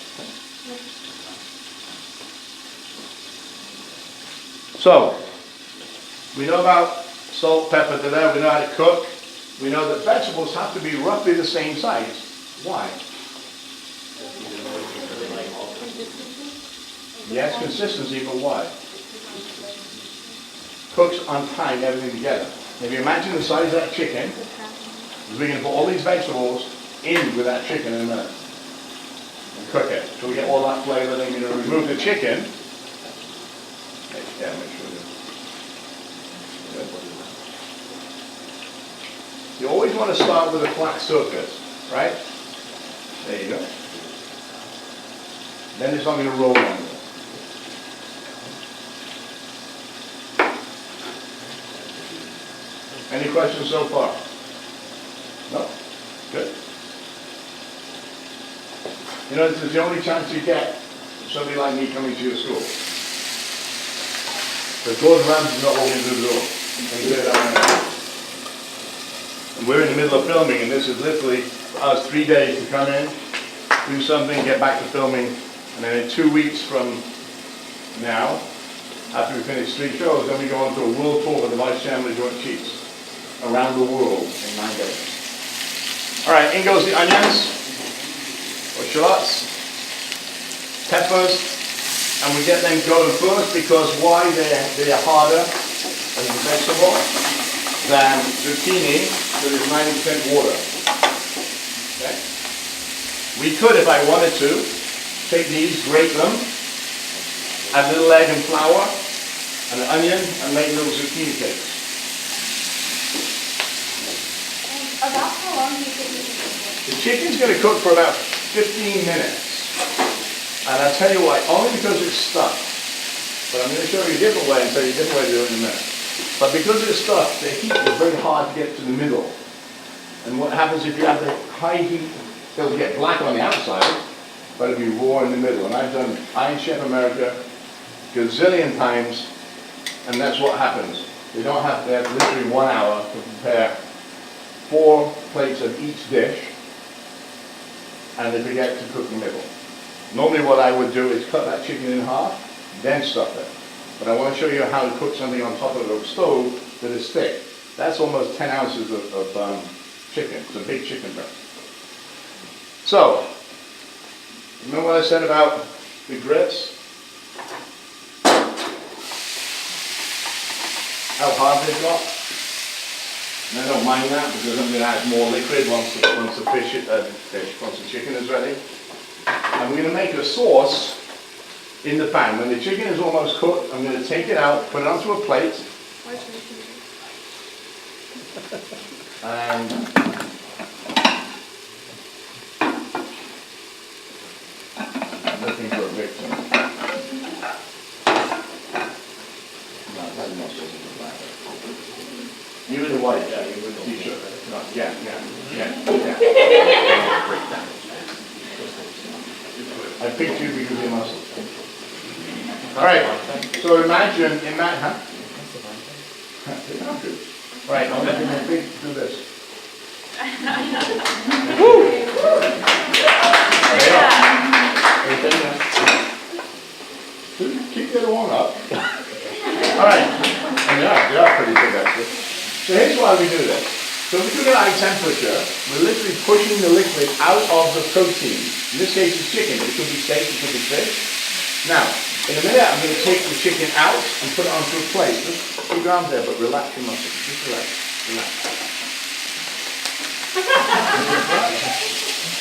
So, we know about salt, pepper to there, we know how to cook. We know that vegetables have to be roughly the same size. Why? Yes, consistency, but why? Cooks on time, everything together. If you imagine the size of that chicken, we're going to put all these vegetables in with that chicken in a minute and cook it. So we get all that flavor, then you're going to remove the chicken. Yeah, make sure. You always want to start with a flat surface, right? There you go. Then it's not going to roll on you. Any questions so far? No? Good. You know, this is the only chance you get somebody like me coming to your school. Because Gordon Ramsay's not walking through the door. And you do that right now. And we're in the middle of filming, and this is literally for us 3 days to come in, do something, get back to filming, and then in 2 weeks from now, after we finish 3 shows, then we go on to a world tour with the Vice Chairman of the Joint Chiefs around the world in 9 days. All right, in goes the onions, or shallots, peppers, and we get them going first because why? They are harder as a vegetable than zucchini, that is 90% water. Okay? We could, if I wanted to, take these, grate them, add a little egg and flour, and an onion, and make little zucchini cakes. About how long do you think this is going to cook? The chicken's going to cook for about 15 minutes. And I'll tell you why, only because it's stuffed. But I'm going to show you a different way and tell you a different way to do it in a minute. But because it's stuffed, the heat is very hard to get to the middle. And what happens if you have the high heat, it'll get black on the outside, but it'll be raw in the middle. And I've done Iron Chef America gazillion times, and that's what happens. They have literally 1 hour to prepare 4 plates of each dish, and they forget to cook the middle. Normally what I would do is cut that chicken in half, then stuff it. But I want to show you how to cook something on top of a stove that is thick. That's almost 10 ounces of chicken. It's a big chicken breast. So, remember what I said about the grits? How hard they got? And I don't mind that because I'm going to add more liquid once the chicken is ready. And we're going to make a sauce in the pan. When the chicken is almost cooked, I'm going to take it out, put it onto a plate, and I'm looking for a victim. No, that's not supposed to be black. You with the white, yeah, you with the t-shirt. No, yeah. I picked you because you're muscle. All right, so imagine, huh? Right, I'm going to do this. Woo! Keep the other one up. All right, and they are pretty big actually. So here's why we do this. So if we cook at high temperature, we're literally pushing the liquid out of the protein. In this case, it's chicken. It could be steak, it could be fish. Now, in a minute, I'm going to take the chicken out and put it onto a plate. Just keep your arms there, but relax your muscles. Just relax.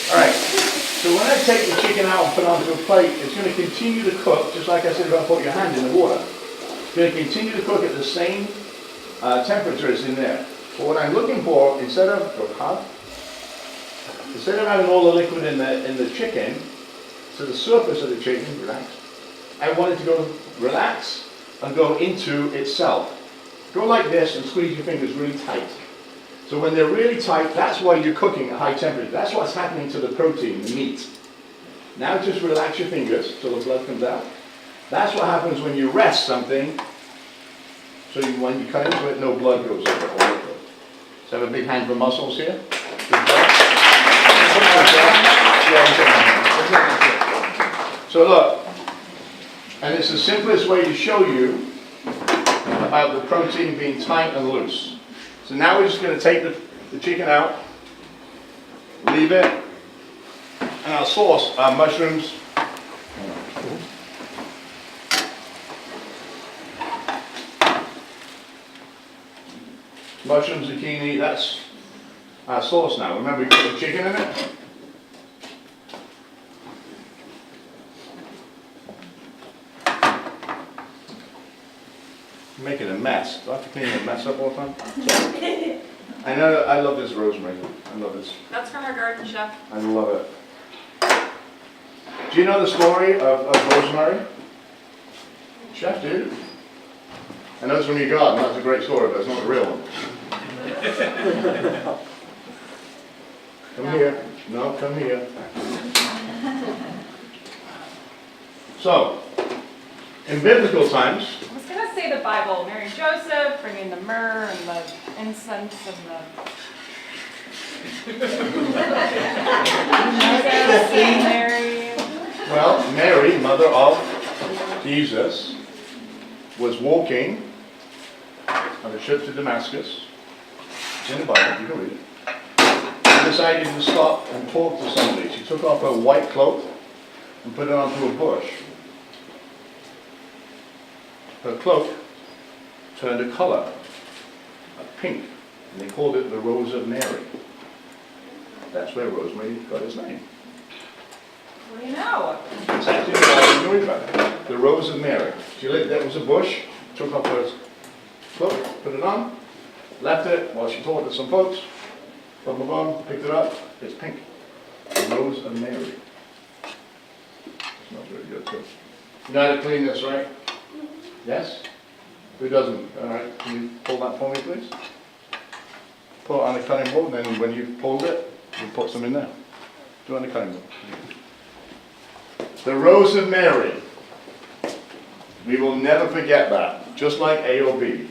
All right. So when I take the chicken out and put it onto a plate, it's going to continue to cook, just like I said about putting your hand in the water. It's going to continue to cook at the same temperature as in there. But what I'm looking for, instead of, instead of having all the liquid in the chicken, to the surface of the chicken, relax, I want it to go relax and go into itself. Go like this and squeeze your fingers really tight. So when they're really tight, that's why you're cooking at high temperature. That's what's happening to the protein, the meat. Now just relax your fingers so the blood comes out. That's what happens when you rest something. So when you cut into it, no blood goes over it. All liquid. So have a big hand for muscles here. So look, and it's the simplest way to show you about the protein being tight and loose. So now we're just going to take the chicken out, leave it, and our sauce, our mushrooms. Mushrooms, zucchini, that's our sauce now. Remember we put the chicken in it? I'm making a mess. Do I have to clean the mess up all the time? Sorry. I know, I love this rosemary. I love this. That's from our garden, chef. I love it. Do you know the story of rosemary? Chef, do you? I know it's from your garden. That's a great story, but it's not the real one. Come here. No, come here. So, in biblical times, I was going to say the Bible. Mary and Joseph bringing the myrrh and the incense and the... Jesus and Mary. well, Mary, mother of Jesus, was walking on the ship to Damascus. It's in the Bible, you can read it. She decided to stop and talk to somebody. She took off her white cloak and put it onto a bush. Her cloak turned a color, a pink, and they called it the Rose of Mary. That's where rosemary got its name. What do you know? It's actually the Bible, you can read about it. The Rose of Mary. She lived, there was a bush, took off her cloak, put it on, left it while she talked to some folks, boom, boom, boom, picked it up, it's pink. The Rose of Mary. Smells really good too. You know how to clean this, right? Yes? Who doesn't? All right, can you pull that for me, please? Pull it on the cutting board, and then when you've pulled it, you put some in there. Do it on the cutting board. The Rose of Mary. We will never forget that, just like A or B.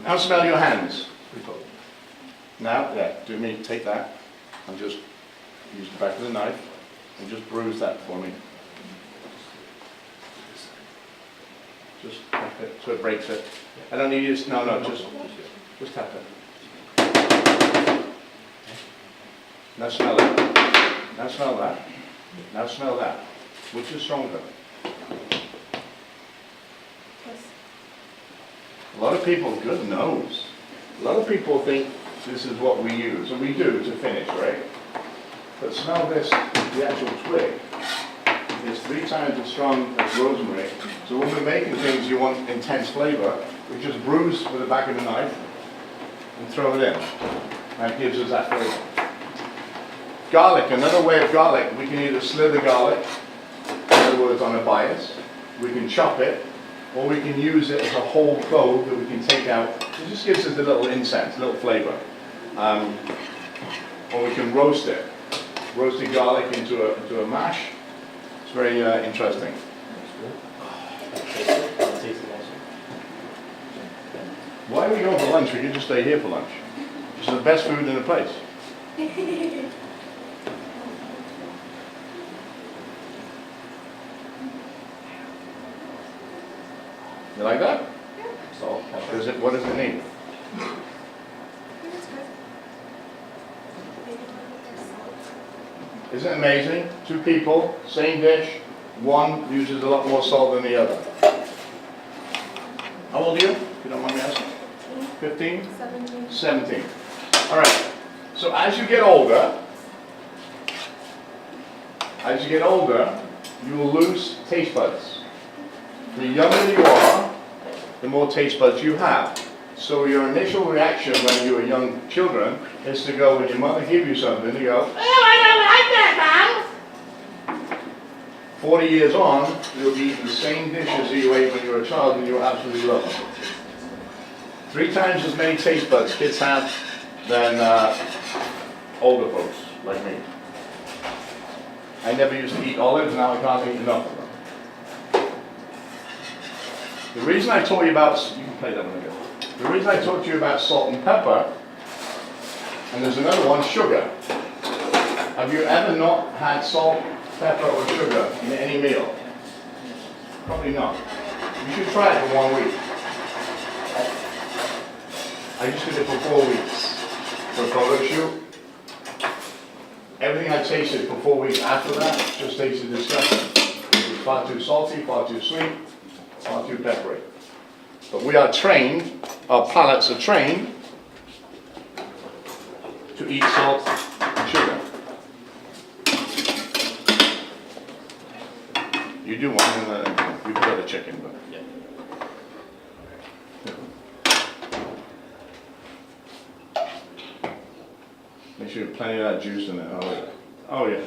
Now smell your hands. Now, yeah, do me, take that, and just use the back of the knife, and just bruise that for me. Just tap it, so it breaks it. I don't need you to, no, just tap it. Now smell it. Now smell that. Now smell that. Which is stronger? A lot of people, good nose. A lot of people think this is what we use, and we do to finish, right? But smell this, the actual twig. It's 3 times as strong as rosemary. So when we're making things you want intense flavor, we just bruise with the back of the knife and throw it in. That gives us that flavor. Garlic, another way of garlic, we can either slither garlic, in other words on a bias, we can chop it, or we can use it as a whole clove that we can take out. It just gives us a little incense, a little flavor. Or we can roast it. Roasted garlic into a mash. It's very interesting. Why are we going for lunch? We could just stay here for lunch. This is the best food in the place. You like that? So, what does it need? Isn't it amazing? 2 people, same dish, one uses a lot more salt than the other. How old are you, if you don't mind me asking? 15? 17. 17. All right. So as you get older, you will lose taste buds. The younger you are, the more taste buds you have. So your initial reaction when you were young children is to go, when your mother gives you something, to go, oh, I don't like that, Mom! 40 years on, you'll be eating the same dishes that you ate when you were a child and you absolutely love them. 3 times as many taste buds kids have than older folks like me. I never used to eat olives, now I can't eat enough of them. The reason I told you about, you can play that one again. The reason I talked to you about salt and pepper, and there's another one, sugar. Have you ever not had salt, pepper, or sugar in any meal? Probably not. You should try it for 1 week. I just did it for 4 weeks for a photo shoot. Everything I tasted for 4 weeks after that just tasted disgusting. It was far too salty, far too sweet, far too peppery. But we are trained, our palates are trained to eat salt and sugar. You do one and you put the chicken, but Yeah. make sure you have plenty of that juice in there. Oh yeah. Oh yeah.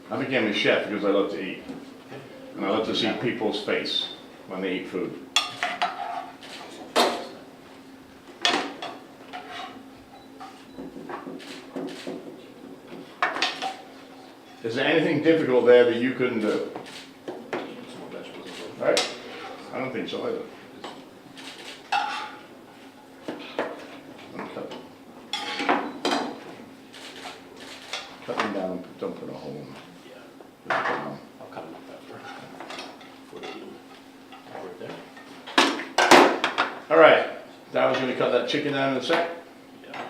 I became a chef because I love to eat. And I love to see people's face when they eat food. Is there anything difficult there that you couldn't do? Some more vegetables as well. Right? I don't think so either. Cut them down, don't put a hole in them. Yeah. Just put them on. I'll cut them up after. Before they eat them. Right there. All right, Daryl's going to cut that chicken down in a sec. Yeah.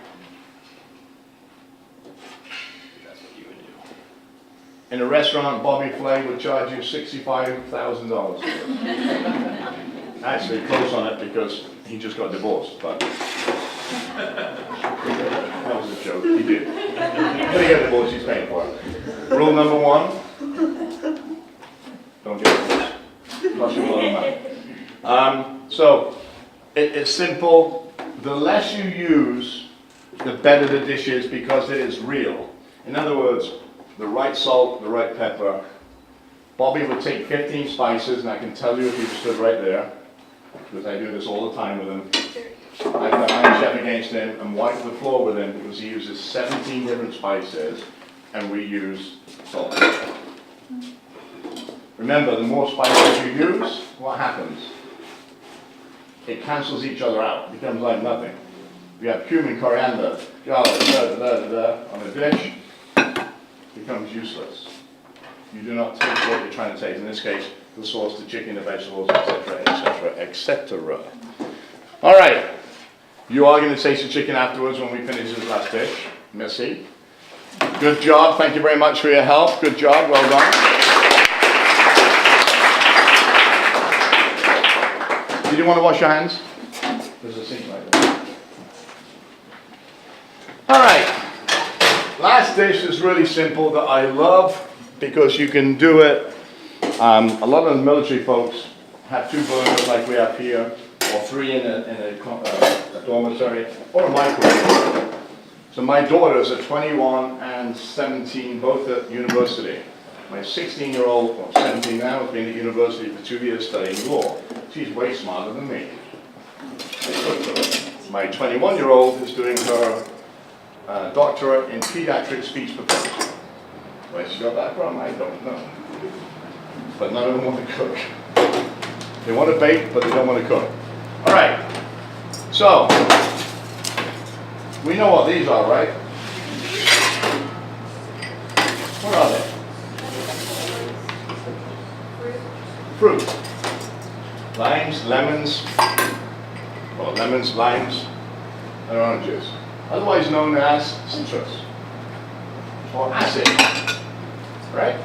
That's what you would do. In a restaurant, Bobby Flay would charge you $65,000. Actually, close on it because he just got divorced, but that was a joke. He did. But he got divorced, he's paying for it. Rule number 1, don't get divorced. Cost you a lot of money. So, it's simple. The less you use, the better the dish is because it is real. In other words, the right salt, the right pepper. Bobby would take 15 spices, and I can tell you if he stood right there, because I do this all the time with him. I'd go Iron Chef against him and wipe the floor with him because he uses 17 different spices, and we use salt. Remember, the more spices you use, what happens? It cancels each other out. It becomes like nothing. If you have cumin, coriander, garlic, on a dish, it becomes useless. You do not taste what you're trying to taste. In this case, the sauce, the chicken, the vegetables, etc., etc., etc. All right. You are going to taste the chicken afterwards when we finish this last dish. Merci. Good job. Thank you very much for your help. Good job. Well done. Did you want to wash your hands? There's a sink right there. All right. Last dish is really simple that I love because you can do it. A lot of the military folks have 2 burners like we have here, or 3 in a dormitory, or a microwave. So my daughters are 21 and 17, both at university. My 16-year-old, or 17 now, has been at university for 2 years studying law. She's way smarter than me. My 21-year-old is doing her doctorate in pediatric speech pathology. Where she got that from, I don't know. But none of them want to cook. They want to bake, but they don't want to cook. All right. So, we know what these are, right? What are they? Fruit. Limes, lemons, well, lemons, limes, and oranges. Otherwise known as citrus or acid, right?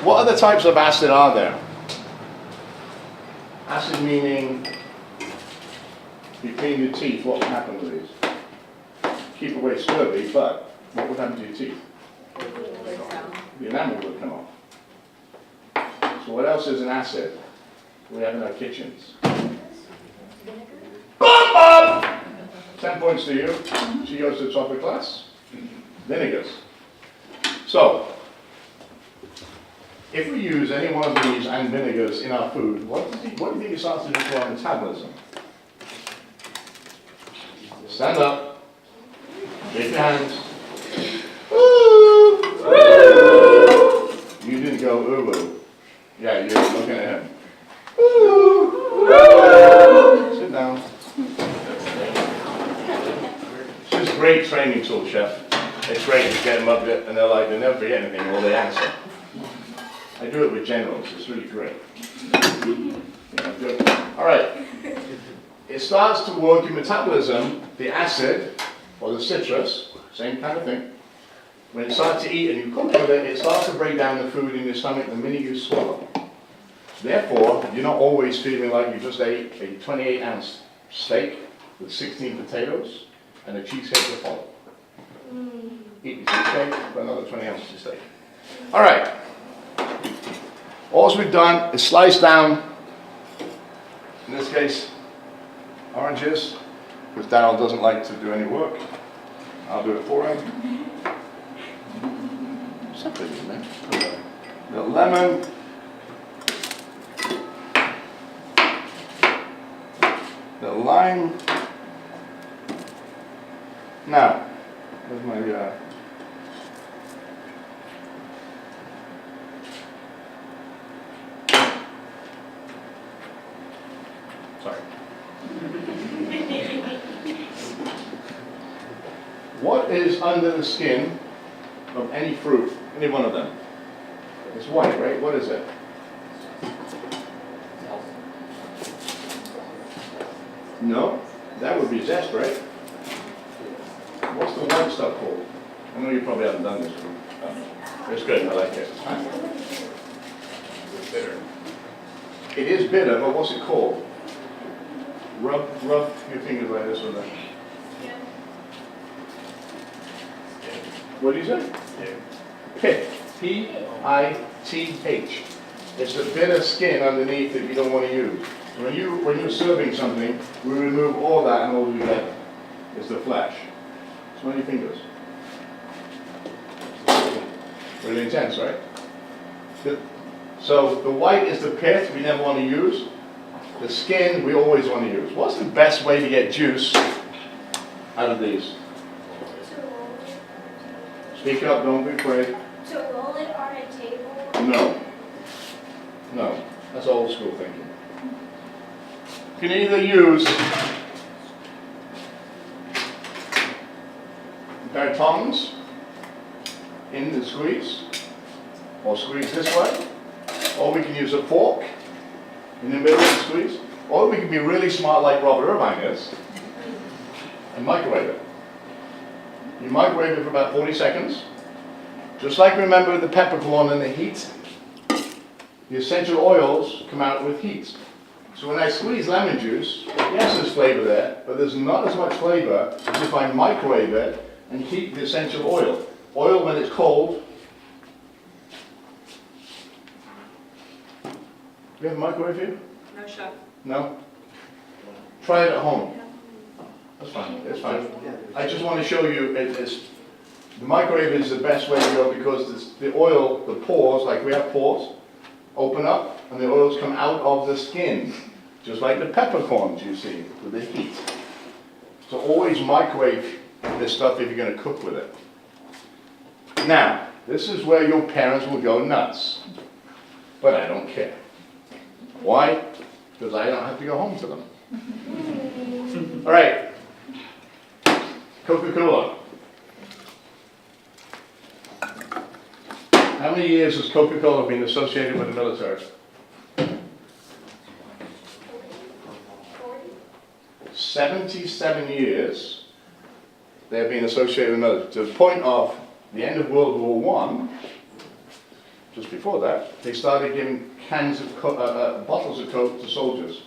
What other types of acid are there? Acid meaning you clean your teeth, what would happen with these? Keep away scurvy, but what would happen to your teeth? The enamel would come off. So what else is an acid we have in our kitchens? up! 10 points to you. She goes to the top of the class. Vinegars. So, if we use any one of these and vinegars in our food, what do you think it starts to do to our metabolism? Stand up. Shake your hands. Woo! Woo! You didn't go ooh woo. Yeah, you're looking at him. Woo! Woo! Sit down. It's just great training tool, chef. It's great to get them up there and they never forget anything or they answer. I do it with generals, it's really great. Yeah, good. All right. It starts to work your metabolism, the acid or the citrus, same kind of thing. When it starts to eat and you cook with it, it starts to break down the food in your stomach the minute you swallow. Therefore, you're not always feeling like you just ate a 28-ounce steak with 16 potatoes and a cheesecake to follow. Eat your cheesecake for another 20 ounces of steak. All right. All we've done is slice down, in this case, oranges, because Darryl doesn't like to do any work. I'll do it for him. Something, man. The lemon. The lime. Now, where's my, sorry. What is under the skin of any fruit? Any one of them? It's white, right? What is it? No, that would be zest, right? What's the white stuff called? I know you probably haven't done this before. It's good, I like it. It's bitter. It is bitter, but what's it called? Rub your fingers like this or that. What do you say? Pith. P-I-T-H. It's the bitter skin underneath that you don't want to use. When you're serving something, we remove all that and all we get is the flesh. Smell your fingers. Really intense, right? So the white is the pith we never want to use. The skin we always want to use. What's the best way to get juice out of these? Speak up, don't be afraid. To roll it on a table? No. No. That's old school thinking. You can either use our tongs in the squeeze, or squeeze this way, or we can use a fork in the middle of the squeeze, or we can be really smart like Robert Irvine is, and microwave it. You microwave it for about 40 seconds. Just like remember the peppercorn and the heat, the essential oils come out with heat. So when I squeeze lemon juice, yes there's flavor there, but there's not as much flavor as if I microwave it and heat the essential oil. Oil when it's cold. Do you have a microwave here? No, chef. No? Try it at home. That's fine, it's fine. I just want to show you, the microwave is the best way to go because the oil, the pores, like we have pores, open up and the oils come out of the skin. Just like the peppercorns you see with the heat. So always microwave this stuff if you're going to cook with it. Now, this is where your parents will go nuts. But I don't care. Why? Because I don't have to go home to them. All right. Coca-Cola. How many years has Coca-Cola been associated with the military? 77 years they have been associated with the military. To the point of the end of World War I, just before that, they started giving cans of bottles of Coke to soldiers.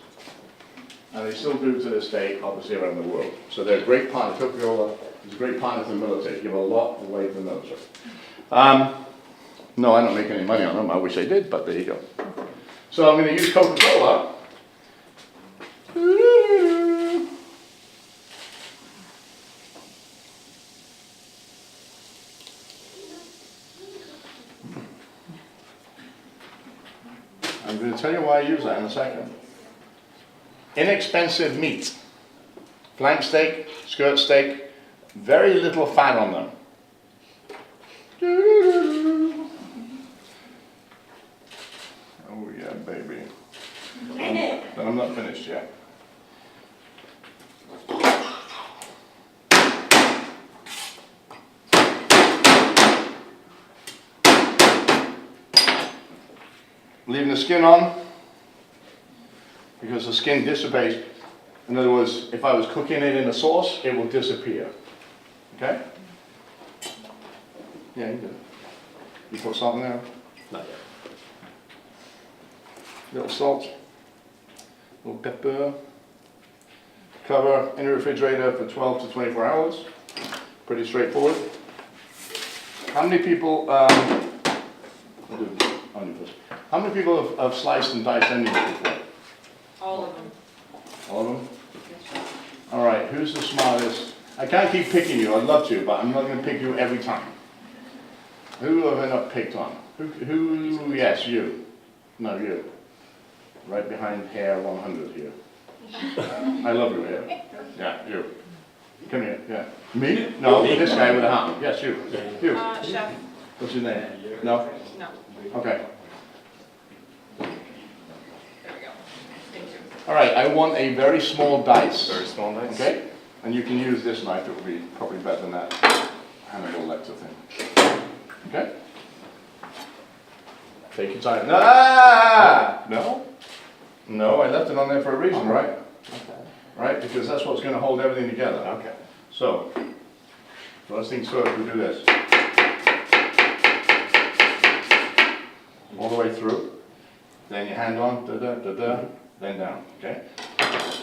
And they still do to this day, obviously, around the world. So they're a great partner. Coca-Cola is a great partner to the military. They give a lot away to the military. No, I don't make any money on them. I wish I did, but there you go. So I'm going to use Coca-Cola I'm going to tell you why I use that in a second. Inexpensive meat. Flank steak, skirt steak, very little fat on them. Oh yeah, baby. But I'm not finished yet. Leaving the skin on, because the skin dissipates. In other words, if I was cooking it in a sauce, it will disappear. Okay? Yeah, you do. You put salt in there? Not yet. Little salt, little pepper. Cover in the refrigerator for 12 to 24 hours. Pretty straightforward. How many people, I'll do this. How many people have sliced and diced onions before? All of them. All of them? All right, who's the smartest? I can't keep picking you, I'd love to, but I'm not going to pick you every time. Who have I not picked on? Who, yes, you. No, you. Right behind hair 100 here. I love your hair. Yeah, you. Come here, yeah. Me? No, this guy with a hat. Yes, you. You. Chef, What's your name? No? no. Okay. There we go. Thank you. All right, I want a very small dice. Very small, nice. Okay? And you can use this knife, it will be probably better than that Hannibal Lecter thing. Okay? Take your time. Ah! No? No, I left it on there for a reason, right? Okay. Right? Because that's what's going to hold everything together. Okay. So, first things first, we do this. All the way through. Then your hand on, da-da, then down, okay?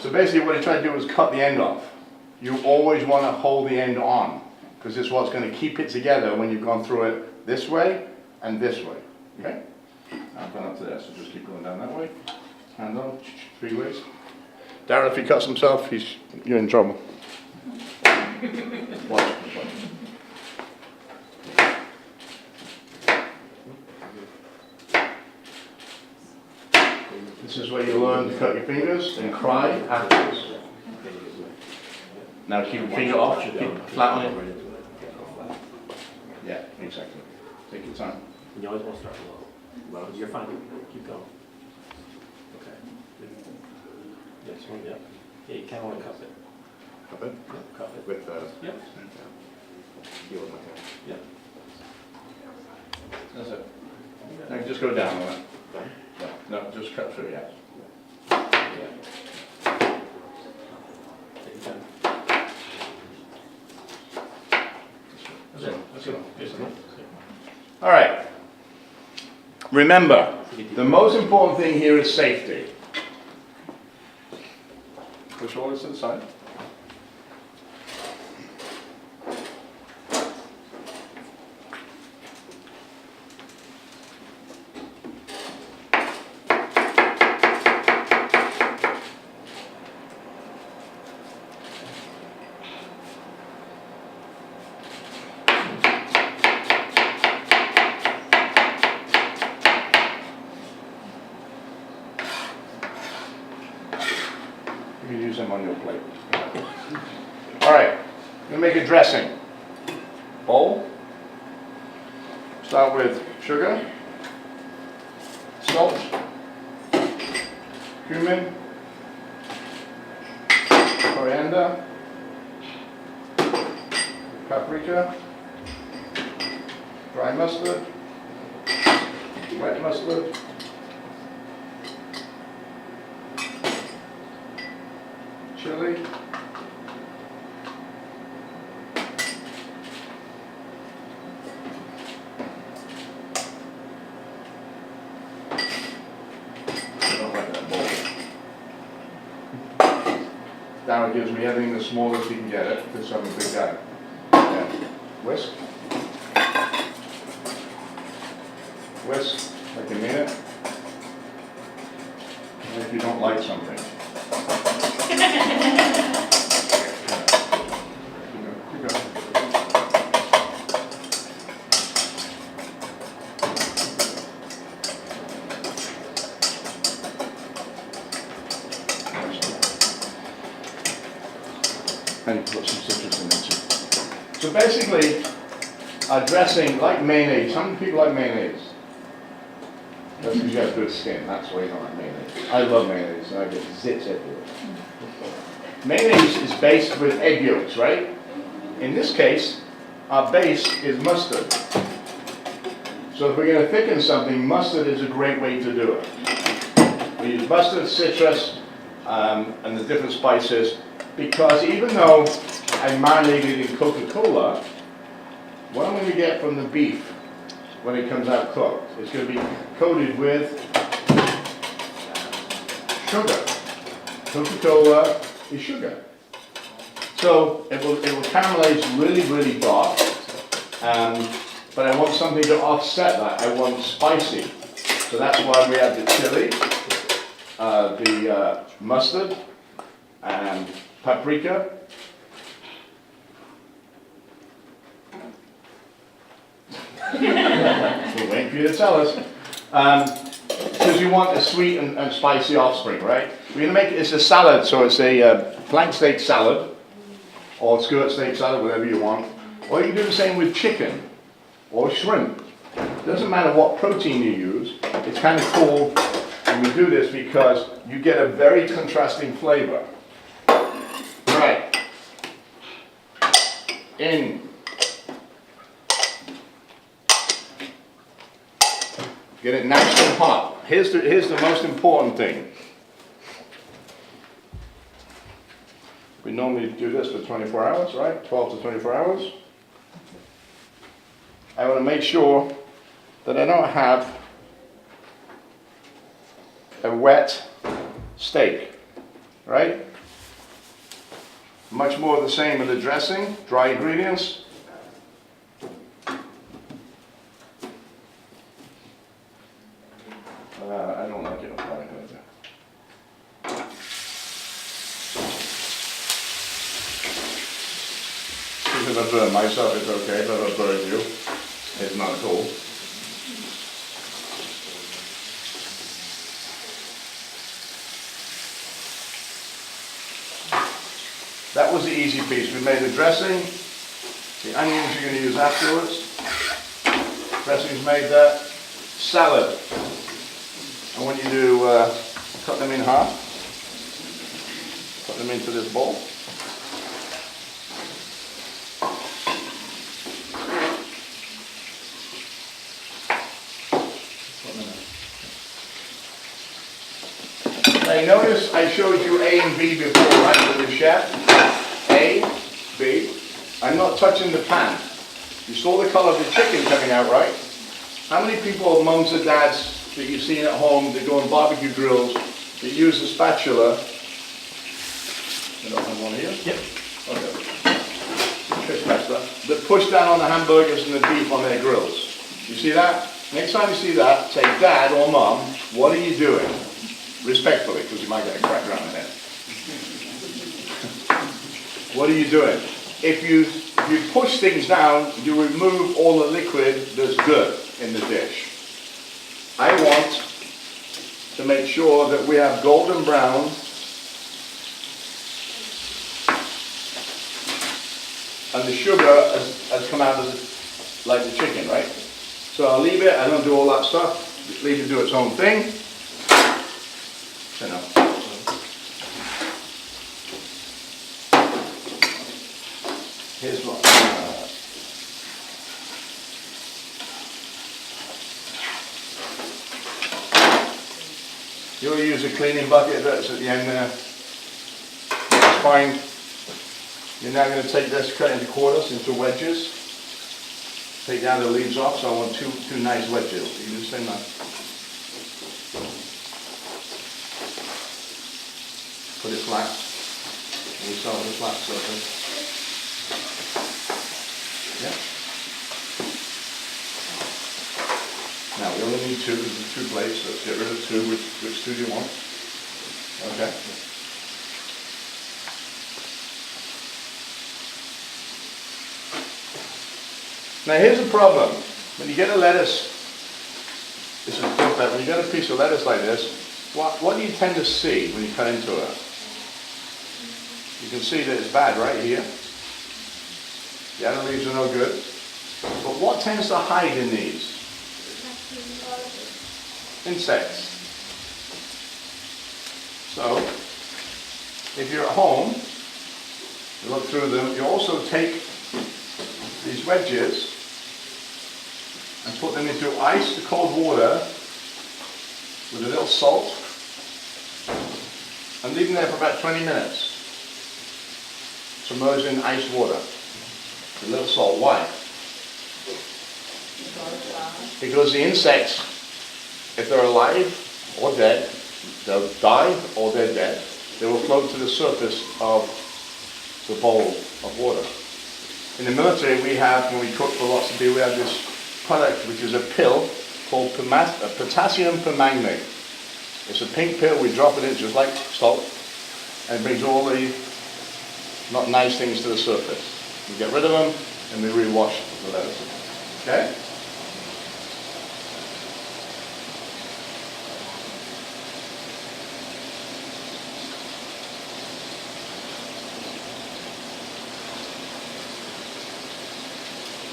So basically what you try to do is cut the end off. You always want to hold the end on, because this is what's going to keep it together when you've gone through it this way and this way, okay? Now I've gone up to there, so just keep going down that way. Hand on, 3 ways. Darren, if he cuts himself, you're in trouble. Watch. This is where you learn to cut your fingers and cry afterwards. Now keep your finger off, keep it flat on it. Yeah, exactly. Take your time. You always want to start low. Well, you're fine. Keep going. Okay. This one, yep. Yeah, you kind of want to cup it. Cup it? Yep, cup it. With the... Yep. heel of my hand. Yep. That's it. Now just go down on it. Done? No, just cut through, yeah. Yeah. Take your time. That's it. That's it. Good. Good. All right. Remember, the most important thing here is safety. Push all this to the side. You can use them on your plate. All right, I'm gonna make a dressing. Bowl. Start with sugar, salt, cumin, coriander, paprika, dry mustard, wet mustard, chili, I don't like that bowl. Darren gives me everything the smallest he can get it, because I'm a big guy. Yeah. Whisk. Whisk, like you mean it. And if you don't like something. Keep going. Put some citrus in it too. So basically, our dressing, like mayonnaise, how many people like mayonnaise? That's because you have good skin, that's why you don't like mayonnaise. I love mayonnaise, and I get zits everywhere. Mayonnaise is based with egg yolks, right? In this case, our base is mustard. So if we're going to thicken something, mustard is a great way to do it. We use mustard, citrus, and the different spices, because even though I marinated in Coca-Cola, what I'm going to get from the beef when it comes out cooked is going to be coated with sugar. Coca-Cola is sugar. So it will caramelize really, really dark. But I want something to offset that. I want spicy. So that's why we have the chili, the mustard, and paprika. We're waiting for you to tell us. Because you want a sweet and spicy offspring, right? We're going to make it, it's a salad, so it's a flank steak salad, or skirt steak salad, whatever you want. Or you can do the same with chicken, or shrimp. It doesn't matter what protein you use. It's kind of cool when we do this because you get a very contrasting flavor. Right. In. Get it nice and hot. Here's the most important thing. We normally do this for 24 hours, right? 12 to 24 hours. I want to make sure that I don't have a wet steak, right? Much more of the same with the dressing, dry ingredients. I don't like it. I like it. If I burn myself, it's okay, but if I burn you, it's not cool. That was the easy piece. We made the dressing, the onions you're going to use afterwards. Dressing's made that. Salad. I want you to cut them in half. Put them into this bowl. Now notice I showed you A and B before, right, with the chef. A, B. I'm not touching the pan. You saw the color of the chicken coming out, right? How many people, mums and dads, that you've seen at home that go on barbecue grills that use a spatula? I don't have one here. Yep. Okay. Fish pasta. That push down on the hamburgers and the beef on their grills. You see that? Next time you see that, say, Dad or Mom, what are you doing? Respectfully, because you might get a crack around the head. What are you doing? If you push things down, you remove all the liquid that's good in the dish. I want to make sure that we have golden brown and the sugar has come out of like the chicken, right? So I'll leave it, I don't do all that stuff, just leave it do its own thing. You know. Here's what. You'll use a cleaning bucket that's at the end there. That's fine. You're now going to take this, cut into quarters, into wedges. Take down the leaves off, so I want two nice wedges. You understand that? Put it flat. And we start with a flat surface. Yeah. Now we only need two. There's 2 plates. Let's get rid of 2. Which 2 do you want? Okay. Now here's the problem. When you get a lettuce, this is good, when you get a piece of lettuce like this, what do you tend to see when you cut into it? You can see that it's bad right here. The other leaves are no good. But what tends to hide in these? Insects. So, if you're at home, you look through them, you also take these wedges and put them into ice to cold water with a little salt and leave them there for about 20 minutes. Submerged in ice water. A little salt. Why? Because the insects, if they're alive or dead, they'll die or they're dead. They will float to the surface of the bowl of water. In the military, we have, when we cook for lots of people, we have this product which is a pill called potassium permanganate. It's a pink pill, we drop it in just like salt, and it brings all the not nice things to the surface. We get rid of them and we rewash the lettuce. Okay?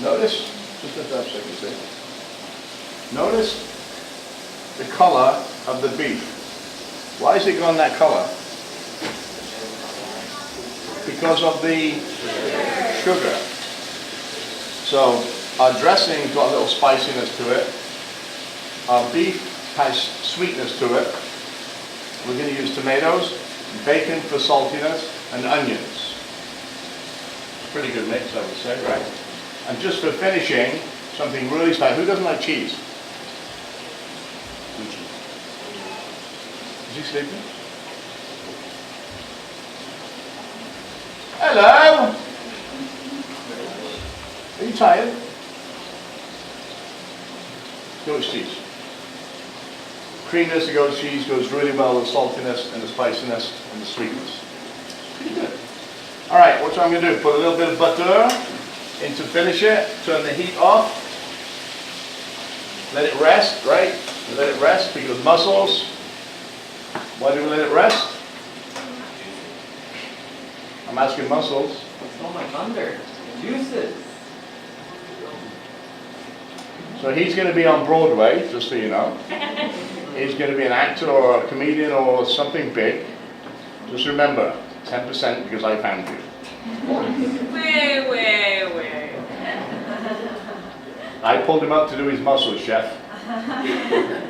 Notice, just lift up so you can see. Notice the color of the beef. Why is it gone that color? Because of the sugar. So our dressing got a little spiciness to it. Our beef has sweetness to it. We're going to use tomatoes, bacon for saltiness, and onions. Pretty good mix, I would say, right? And just for finishing, something really spicy. Who doesn't like cheese? Is he sleeping? Hello? Are you tired? Goat cheese. Creaminess of goat cheese goes really well with the saltiness and the spiciness and the sweetness. Pretty good. Alright, what I'm going to do, put a little bit of butter in to finish it, turn the heat off, let it rest, right? Let it rest because mussels. Why do we let it rest? I'm asking mussels. Oh my thunder. Juices. So he's going to be on Broadway, just so you know. He's going to be an actor or a comedian or something big. Just remember, 10% because I found you. Wait. I pulled him up to do his muscles, chef.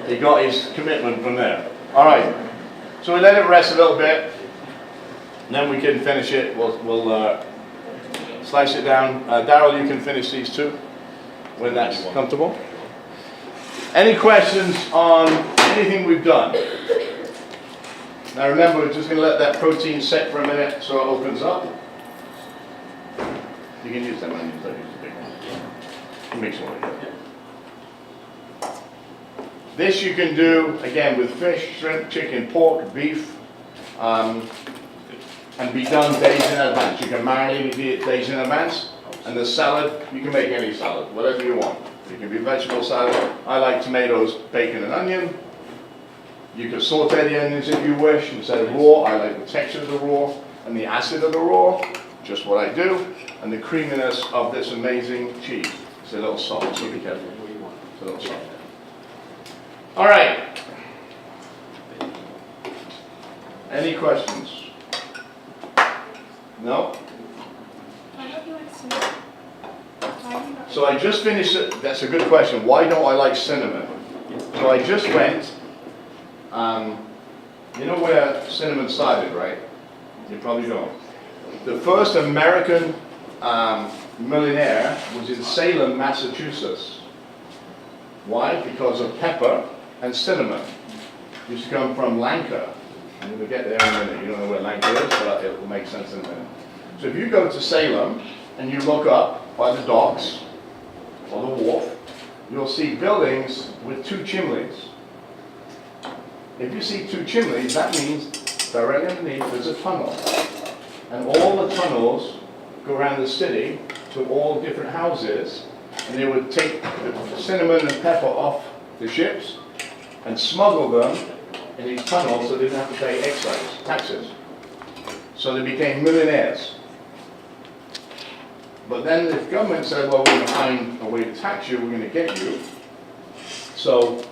He got his commitment from there. All right. So we let it rest a little bit. And then we can finish it. We'll slice it down. Daryl, you can finish these two when that's comfortable. Any questions on anything we've done? Now remember, we're just going to let that protein set for a minute so it opens up. You can use them onions, don't use the big one. Mix one of it. This you can do, again, with fish, shrimp, chicken, pork, beef, and be done days in advance. You can marinate it days in advance. And the salad, you can make any salad, whatever you want. It can be vegetable salad. I like tomatoes, bacon, and onion. You can saute the onions if you wish instead of raw. I like the texture of the raw and the acid of the raw. Just what I do. And the creaminess of this amazing cheese. It's a little salt, so be careful. It's a little salt. All right. Any questions? No? So I just finished it. That's a good question. Why don't I like cinnamon? So I just went, you know where cinnamon started, right? You probably don't. The first American millionaire was in Salem, Massachusetts. Why? Because of pepper and cinnamon. It used to come from Lanka. I'm going to get there in a minute. You don't know where Lanka is, but it will make sense in a minute. So if you go to Salem and you look up by the docks or the wharf, you'll see buildings with two chimneys. If you see two chimneys, that means directly underneath there's a tunnel. And all the tunnels go around the city to all different houses, and they would take the cinnamon and pepper off the ships and smuggle them in these tunnels so they didn't have to pay excise taxes. So they became millionaires. But then the government said, well, we're going to find a way to tax you, we're going to get you. So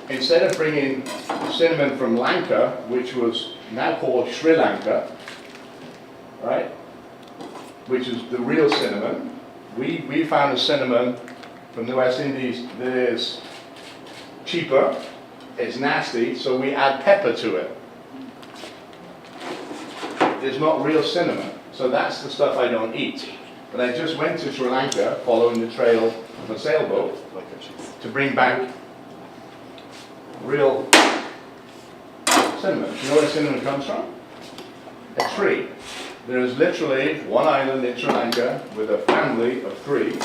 instead of bringing cinnamon from Lanka, which was now called Sri Lanka, right, which is the real cinnamon, we found a cinnamon from the West Indies that is cheaper, it's nasty, so we add pepper to it. It's not real cinnamon, so that's the stuff I don't eat. But I just went to Sri Lanka, following the trail of a sailboat, to bring back real cinnamon. You know where cinnamon comes from? A tree. There is literally one island in Sri Lanka with a family of 3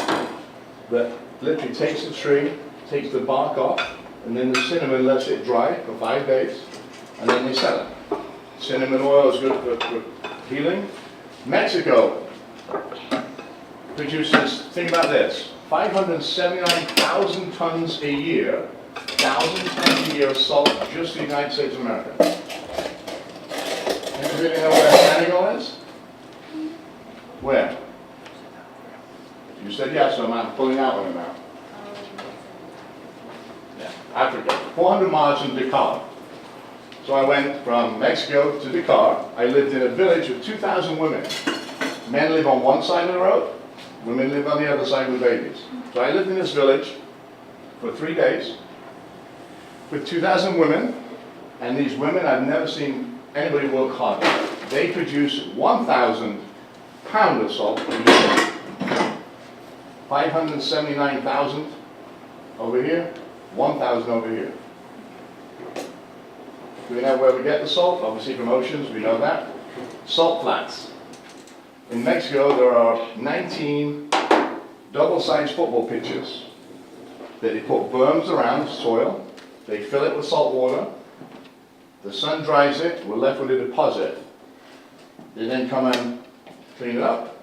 that literally takes the tree, takes the bark off, and then the cinnamon lets it dry for 5 days, and then they sell it. Cinnamon oil is good for healing. Mexico produces, think about this, 579,000 tons a year, 1,000 tons a year of salt just in the United States of America. Anybody know where Senegal is? Where? You said yes, so I'm pulling out one now. Yeah, Africa. 400 miles from Dakar. So I went from Mexico to Dakar. I lived in a village of 2,000 women. Men live on one side of the road, women live on the other side with babies. So I lived in this village for 3 days with 2,000 women, and these women, I've never seen anybody work harder. They produce 1,000 pounds of salt a year. 579,000 over here, 1,000 over here. Do we know where we get the salt? Obviously from oceans, we know that. Salt flats. In Mexico, there are 19 double-sized football pitches that they put berms around the soil. They fill it with salt water. The sun dries it. We're left with a deposit. They then come and clean it up,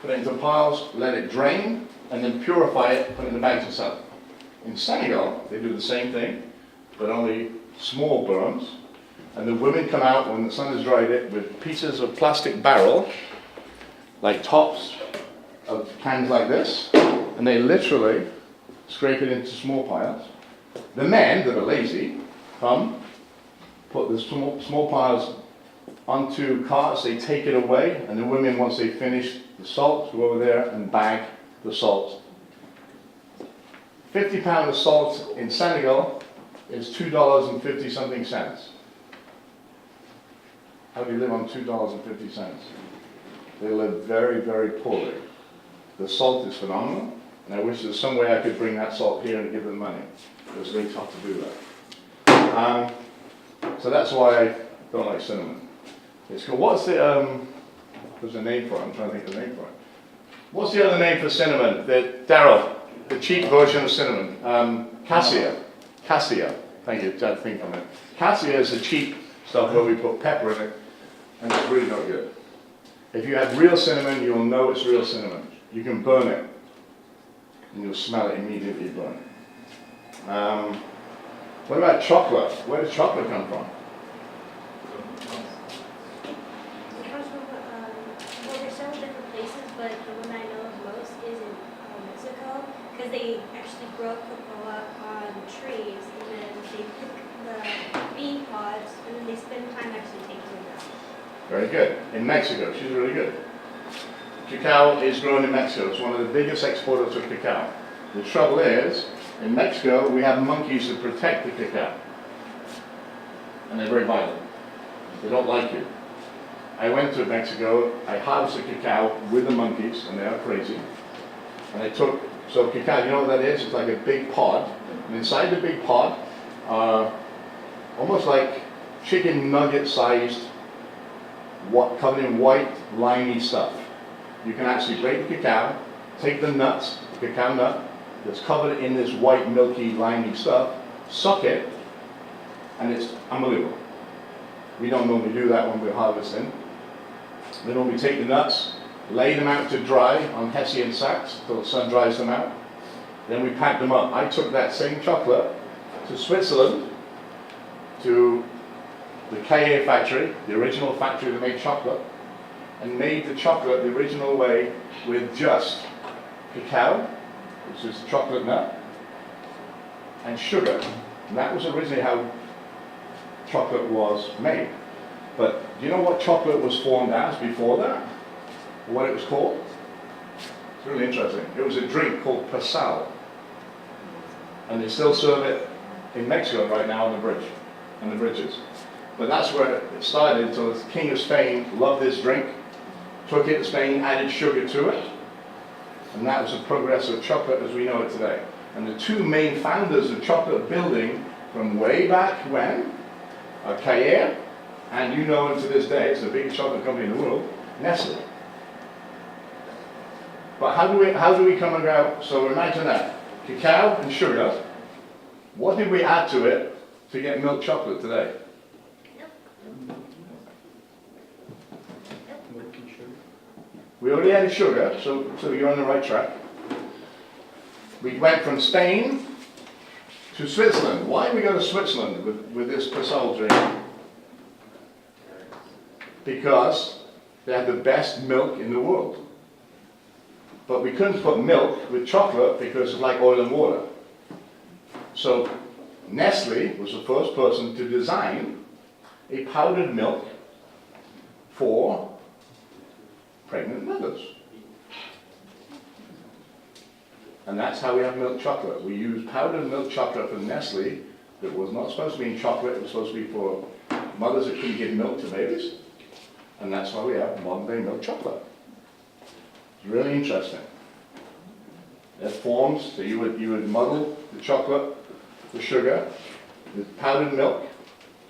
put it into piles, let it drain, and then purify it, put it in the bags and sell it. In Senegal, they do the same thing, but only small berms. And the women come out when the sun has dried it with pieces of plastic barrel, like tops of cans like this, and they literally scrape it into small piles. The men that are lazy come, put the small piles onto carts, they take it away, and the women, once they finish the salt, go over there and bag the salt. 50 pounds of salt in Senegal is $2.50 something cents. How do you live on $2.50? They live very, very poorly. The salt is phenomenal, and I wish there's some way I could bring that salt here and give them money. It was very tough to do that. So that's why I don't like cinnamon. It's called, what's the, there's a name for it, I'm trying to think of the name for it. What's the other name for cinnamon? Daryl, the cheap version of cinnamon. Cassia. Cassia. Thank you, Dad, think on it. Cassia is the cheap stuff where we put pepper in it, and it's really not good. If you have real cinnamon, you'll know it's real cinnamon. You can burn it, and you'll smell it immediately burn. What about chocolate? Where does chocolate come from? It comes from, well, there's several different places, but the one I know of most is in Mexico, because they actually grow cocoa on trees, and then they pick the bean pods, and then they spend time actually taking them out. Very good. In Mexico, she's really good. Cacao is grown in Mexico. It's one of the biggest exporters of cacao. The trouble is, in Mexico, we have monkeys that protect the cacao. And they're very violent. They don't like you. I went to Mexico, I harvested cacao with the monkeys, and they are crazy. And I took, so cacao, you know what that is? It's like a big pod. And inside the big pod are almost like chicken nugget-sized, covered in white, limey stuff. You can actually break the cacao, take the nuts, the cacao nut, that's covered in this white, milky, limey stuff, suck it, and it's unbelievable. We don't normally do that when we're harvesting. We normally take the nuts, lay them out to dry on Hessian sacks until the sun dries them out. Then we pack them up. I took that same chocolate to Switzerland, to the KA factory, the original factory that made chocolate, and made the chocolate the original way with just cacao, which is chocolate nut, and sugar. And that was originally how chocolate was made. But do you know what chocolate was formed as before that? What it was called? It's really interesting. It was a drink called pasal. And they still serve it in Mexico right now on the bridge, on the bridges. But that's where it started. So the King of Spain loved this drink, took it to Spain, added sugar to it, and that was the progress of chocolate as we know it today. And the two main founders of chocolate building from way back when are Cayer, and you know him to this day, it's the biggest chocolate company in the world, Nestle. But how do we come about? So imagine that, cacao and sugar. What did we add to it to get milk chocolate today? We already added sugar, so you're on the right track. We went from Spain to Switzerland. Why did we go to Switzerland with this Pasal drink? Because they had the best milk in the world. But we couldn't put milk with chocolate because it's like oil and water. So Nestle was the first person to design a powdered milk for pregnant mothers. And that's how we have milk chocolate. We use powdered milk chocolate from Nestle that was not supposed to be in chocolate, it was supposed to be for mothers that couldn't give milk to babies. And that's why we have modern day milk chocolate. It's really interesting. It forms, so you would muddle the chocolate, the sugar, with powdered milk,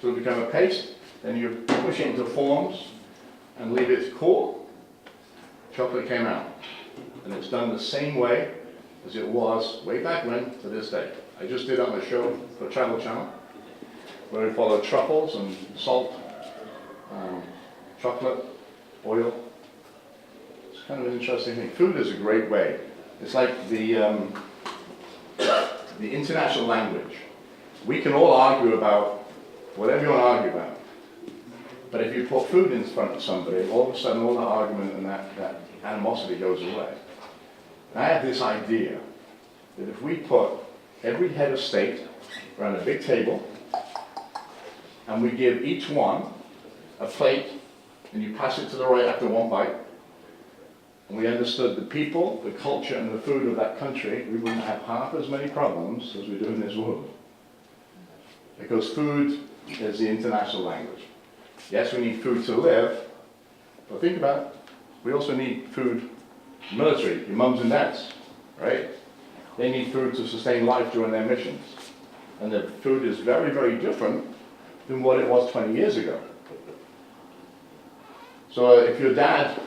so it become a paste, then you push it into forms and leave it to cool. Chocolate came out. And it's done the same way as it was way back when to this day. I just did on a show for Travel Channel where we followed truffles and salt, chocolate, oil. It's kind of an interesting thing. Food is a great way. It's like the international language. We can all argue about whatever you want to argue about. But if you put food in front of somebody, all of a sudden all the argument and that animosity goes away. And I have this idea that if we put every head of state around a big table and we give each one a plate and you pass it to the right after one bite, and we understood the people, the culture, and the food of that country, we wouldn't have half as many problems as we do in this world. Because food is the international language. Yes, we need food to live, but think about it. We also need food, military, your mums and dads, right? They need food to sustain life during their missions. And the food is very, very different than what it was 20 years ago. So if your dad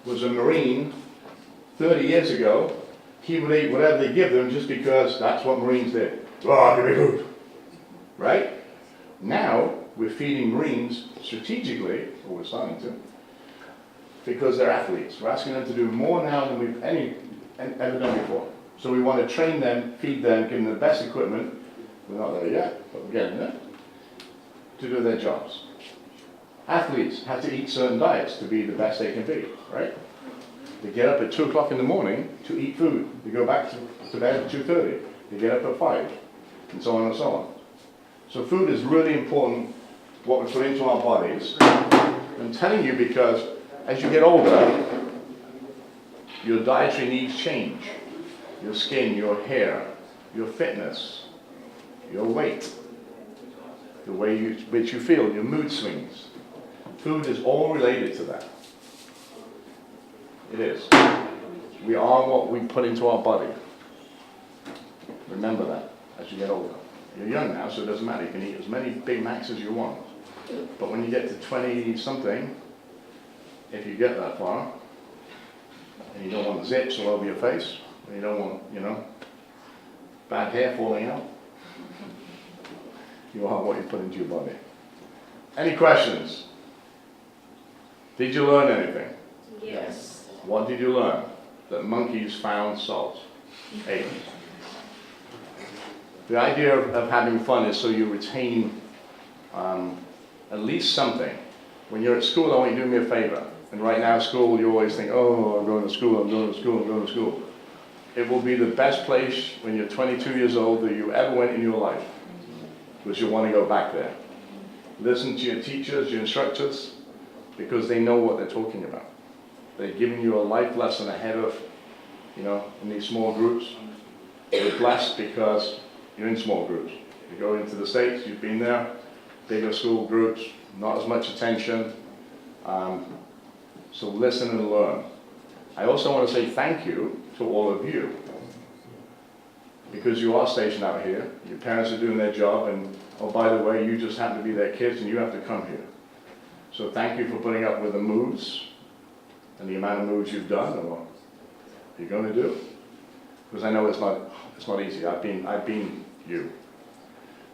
was a Marine 30 years ago, he would eat whatever they give them just because that's what Marines did. Oh, give me food. Right? Now, we're feeding Marines strategically, or we're starting to, because they're athletes. We're asking them to do more now than we've ever done before. So we want to train them, feed them, give them the best equipment. We're not there yet, but we're getting there, to do their jobs. Athletes have to eat certain diets to be the best they can be, right? They get up at 2 o'clock in the morning to eat food. They go back to bed at 2:30. They get up at 5, and so on and so on. So food is really important, what we put into our bodies. I'm telling you because as you get older, your dietary needs change. Your skin, your hair, your fitness, your weight, the way which you feel, your mood swings. Food is all related to that. It is. We are what we put into our body. Remember that as you get older. You're young now, so it doesn't matter. You can eat as many Big Macs as you want. But when you get to 20-something, if you get that far, and you don't want zips all over your face, and you don't want, bad hair falling out, you are what you put into your body. Any questions? Did you learn anything? Yes. What did you learn? That monkeys found salt. 8. The idea of having fun is so you retain at least something. When you're at school, I want you to do me a favor. And right now, school, you always think, oh, I'm going to school, I'm going to school, I'm going to school. It will be the best place when you're 22 years old that you ever went in your life, because you'll want to go back there. Listen to your teachers, your instructors, because they know what they're talking about. They're giving you a life lesson ahead of, you know, in these small groups. You're blessed because you're in small groups. You go into the States, you've been there, bigger school groups, not as much attention. So listen and learn. I also want to say thank you to all of you, because you are stationed out here, your parents are doing their job, and oh, by the way, you just happen to be their kids and you have to come here. So thank you for putting up with the moves and the amount of moves you've done and what you're going to do. Because I know it's not easy. I've been you.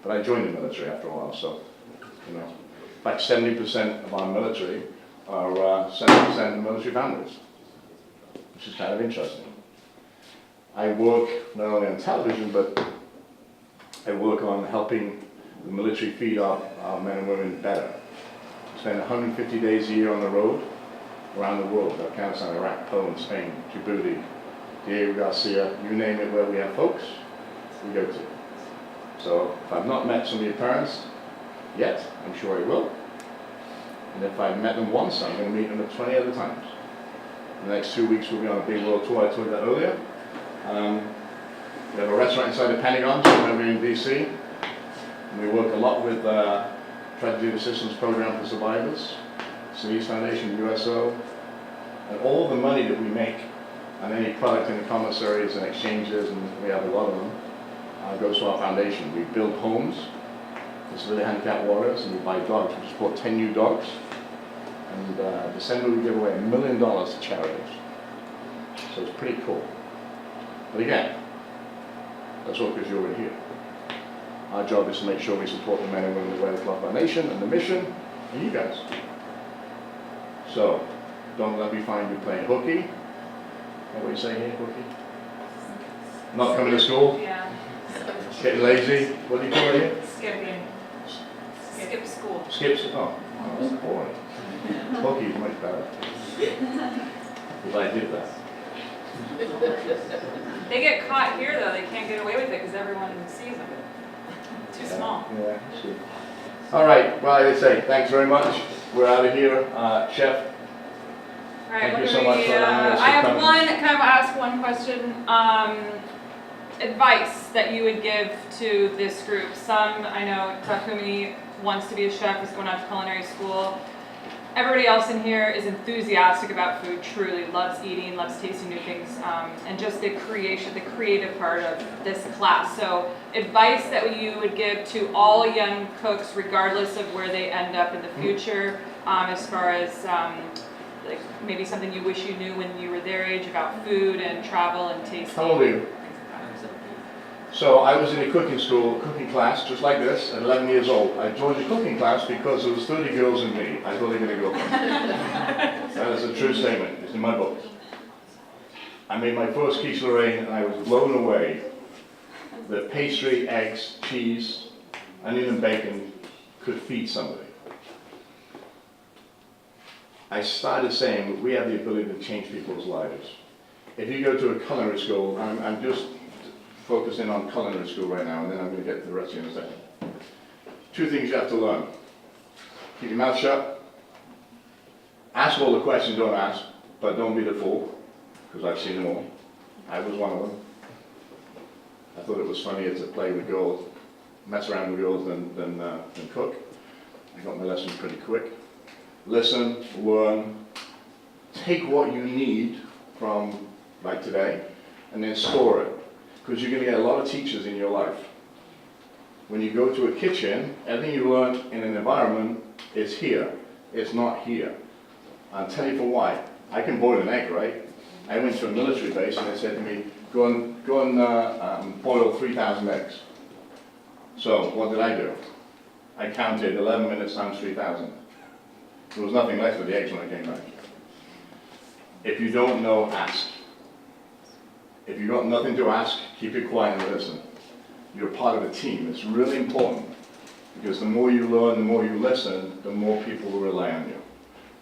But I joined the military after a while, so, you know. In fact, 70% of our military are 70% of military families, which is kind of interesting. I work not only on television, but I work on helping the military feed our men and women better. I spend 150 days a year on the road around the world, Afghanistan, Iraq, Poland, Spain, Djibouti, Diego Garcia, you name it, where we have folks, we go to. So if I've not met some of your parents yet, I'm sure I will. And if I've met them once, I'm going to meet them at 20 other times. In the next 2 weeks, we'll be on a big world tour. I told you that earlier. We have a restaurant inside the Pentagon, somewhere we're in DC. And we work a lot with Tragedy Assistance Program for Survivors, Civilians Foundation, USO, and all the money that we make on any product in the commissaries and exchanges, and we have a lot of them, goes to our foundation. We build homes for severely handicapped warriors, and we buy dogs. We just bought 10 new dogs. And December we give away $1 million to charities. So it's pretty cool. But again, that's all because you're in here. Our job is to make sure we support the men and women that wear the cloth of our nation and the mission, and you guys. So, don't let me find you playing hooky. What were you saying here, hooky? Not coming to school? Yeah. Getting lazy? What do you call it here? Skipping. Skip school. Skips? Oh, that's boring. Hooky is much better. If I did that. They get caught here though, they can't get away with it because everyone sees them. Too small. Yeah, that's good. All right, well, as I say, thanks very much. We're out of here. Chef, All right, Thank what you do so we, much for allowing us to I have come. one, can I ask one question? Advice that you would give to this group. Some, I know Takumi wants to be a chef, is going out to culinary school. Everybody else in here is enthusiastic about food, truly loves eating, loves tasting new things, and just the creative part of this class. So advice that you would give to all young cooks, regardless of where they end up in the future, as far as like maybe something you wish you knew when you were their age about food and travel and tasting. how old are you? So I was in a cooking school, cooking class, just like this, at 11 years old. I joined the cooking class because there was 30 girls and me. I thought they were going to go. That is a true statement. It's in my book. I made my first quiche Lorraine, and I was blown away that pastry, eggs, cheese, onion and bacon could feed somebody. I started saying we have the ability to change people's lives. If you go to a culinary school, I'm just focusing on culinary school right now, and then I'm going to get to the rest of you in a second. Two things you have to learn. Keep your mouth shut. Ask all the questions, don't ask, but don't be the fool, because I've seen them all. I was one of them. I thought it was funnier to play with girls, mess around with girls than cook. I got my lessons pretty quick. Listen, learn, take what you need from, like today, and then store it. Because you're going to get a lot of teachers in your life. When you go to a kitchen, everything you learn in an environment is here. It's not here. I'll tell you for why. I can boil an egg, right? I went to a military base and they said to me, go and boil 3,000 eggs. So what did I do? I counted 11 minutes times 3,000. There was nothing left of the eggs when I came back. If you don't know, ask. If you've got nothing to ask, keep it quiet and listen. You're part of a team. It's really important because the more you learn, the more you listen, the more people will rely on you.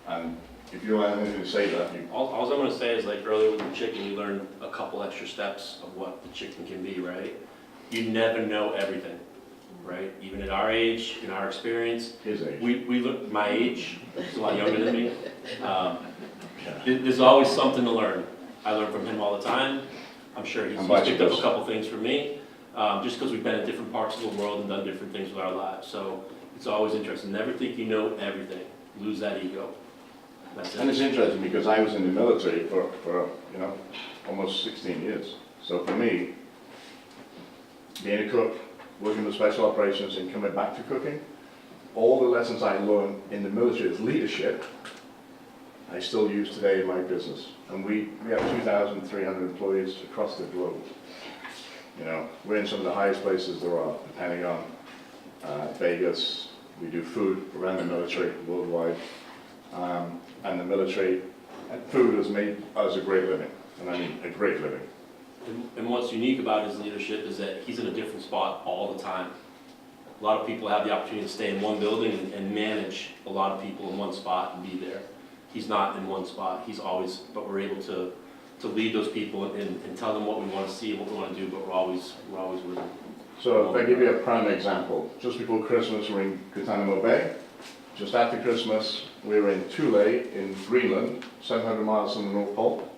And if you have anything to say to that, you, All I'm gonna say is like earlier with the chicken, you learn a couple extra steps of what the chicken can be, right? You never know everything, right? Even at our age, in our experience, his age. we look, my age, he's a lot younger than me. There's always something to learn. I learn from him all the time. I'm sure he's And picked vice up a versa. couple things from me, just because we've been in different parts of the world and done different things with our lives. So it's always interesting. Never think you know everything. Lose that ego. That's And it's it. interesting because I was in the military for you know, almost 16 years. So for me, being a cook, working with special operations and coming back to cooking, all the lessons I learned in the military as leadership, I still use today in my business. And we have 2,300 employees across the globe. You know, we're in some of the highest places there are, the Pentagon, Vegas. We do food around the military worldwide. And the military, and food has made us a great living. And I mean, a great living. And what's unique about his leadership is that he's in a different spot all the time. A lot of people have the opportunity to stay in one building and manage a lot of people in one spot and be there. He's not in one spot. He's always, but we're able to lead those people and tell them what we want to see and what we want to do, but we're always with them. So if I give you a prime example, just before Christmas we're in Guantanamo Bay. Just after Christmas we were in Thule in Greenland, 700 miles from the North Pole,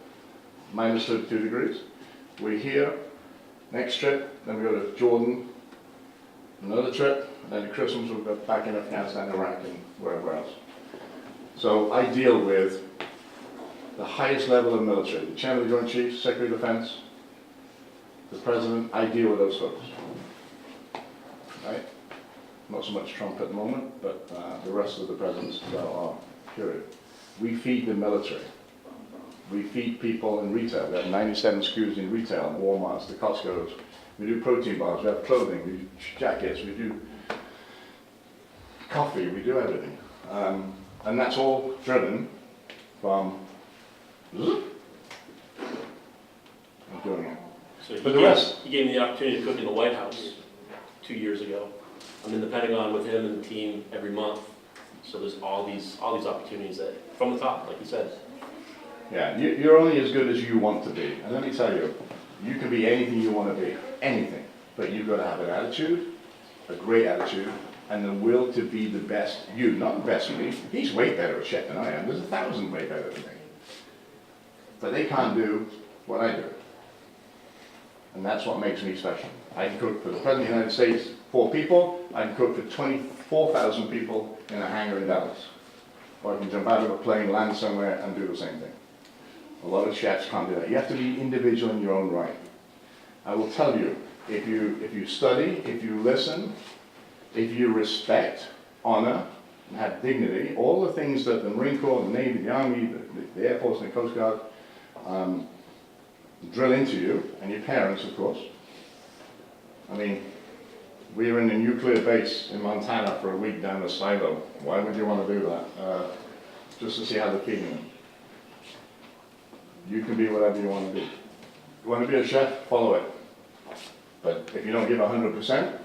minus 32 degrees. We're here, next trip, then we go to Jordan, another trip, and then at Christmas we'll go back in Afghanistan, Iraq, and wherever else. So I deal with the highest level of military, the Chairman of the Joint Chiefs, Secretary of Defense, the President. I deal with those folks, right? Not so much Trump at the moment, but the rest of the presidents as well are, period. We feed the military. We feed people in retail. We have 97 SKUs in retail, Walmart's, the Costco's. We do protein bars, we have clothing, we do jackets, we do coffee, we do everything. And that's all driven from I'm doing it. So But the rest- he gave me the opportunity to cook in the White House 2 years ago. I'm in the Pentagon with him and the team every month. So there's all these opportunities that from the top, like you said. Yeah, you're only as good as you want to be. And let me tell you, you can be anything you want to be, anything. But you've got to have an attitude, a great attitude, and the will to be the best you, not the best me. He's way better at chef than I am. There's 1,000 way better than me. But they can't do what I do. And that's what makes me special. I can cook for the President of the United States, 4 people. I can cook for 24,000 people in a hangar in Dallas. Or I can jump out of a plane, land somewhere, and do the same thing. A lot of chefs can't do that. You have to be individual in your own right. I will tell you, if you study, if you listen, if you respect, honor, and have dignity, all the things that the Marine Corps, the Navy, the Army, the Air Force, and the Coast Guard drill into you, and your parents, of course. I mean, we were in a nuclear base in Montana for a week down a silo. Why would you want to do that? Just to see how they're feeding them. You can be whatever you want to be. You want to be a chef, follow it. But if you don't give 100%,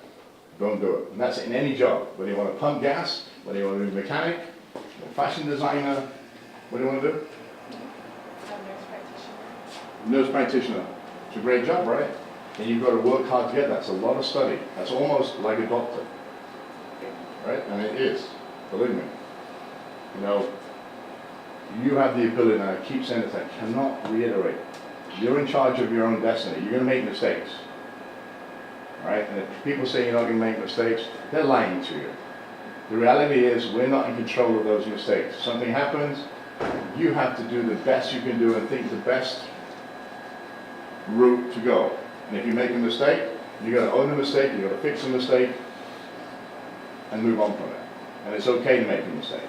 don't do it. And that's in any job. Whether you want to pump gas, whether you want to be a mechanic, a fashion designer, what do you want to do? Nurse practitioner. Nurse practitioner. It's a great job, right? And you've got to work hard to get that. It's a lot of study. That's almost like a doctor. Right? And it is. Believe me. You know, you have the ability, and I keep saying this, I cannot reiterate. You're in charge of your own destiny. You're going to make mistakes. Right? And if people say you're not going to make mistakes, they're lying to you. The reality is we're not in control of those mistakes. Something happens, you have to do the best you can do and think the best route to go. And if you make a mistake, you got to own the mistake, you got to fix the mistake, and move on from it. And it's okay to make a mistake.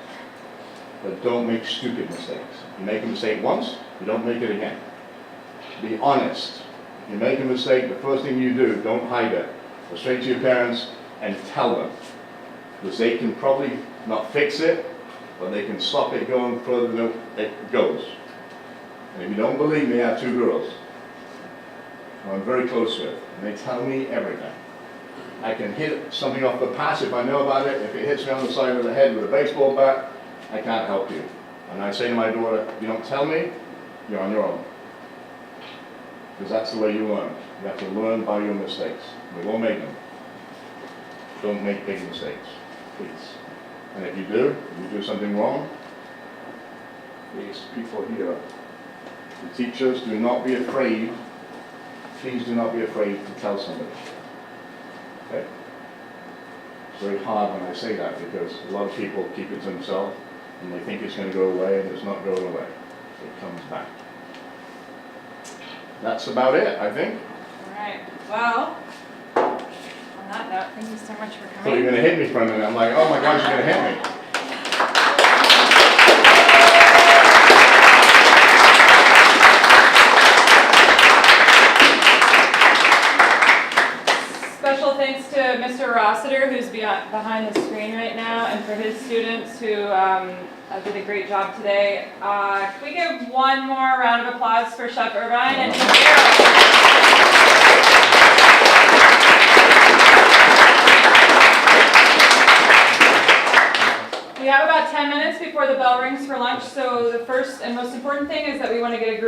But don't make stupid mistakes. You make a mistake once, you don't make it again. Be honest. If you make a mistake, the first thing you do, don't hide it. Go straight to your parents and tell them. Because they can probably not fix it, but they can stop it going further than it goes. And if you don't believe me, I have 2 girls who I'm very close with, and they tell me everything. I can hit something off the pass if I know about it. If it hits me on the side of the head with a baseball bat, I can't help you. And I say to my daughter, you don't tell me, you're on your own. Because that's the way you learn. You have to learn by your mistakes. We all make them. Don't make big mistakes, please. And if you do something wrong, these people here, the teachers, do not be afraid. Please do not be afraid to tell somebody. Okay? It's very hard when I say that because a lot of people keep it to themselves and they think it's going to go away and it's not going away. It comes back. That's about it, I think. All right, well, on that note, thank you so much for So you're coming. going to hit me for a minute. I'm like, oh my gosh, you're going to hit me. Special thanks to Mr. Rossiter, who's behind the screen right now, and for his students who did a great job today. Can we give one more round of applause for Chef Irvine and We have about 10 minutes before the bell rings for lunch, so the first and most important thing is that we want to get a group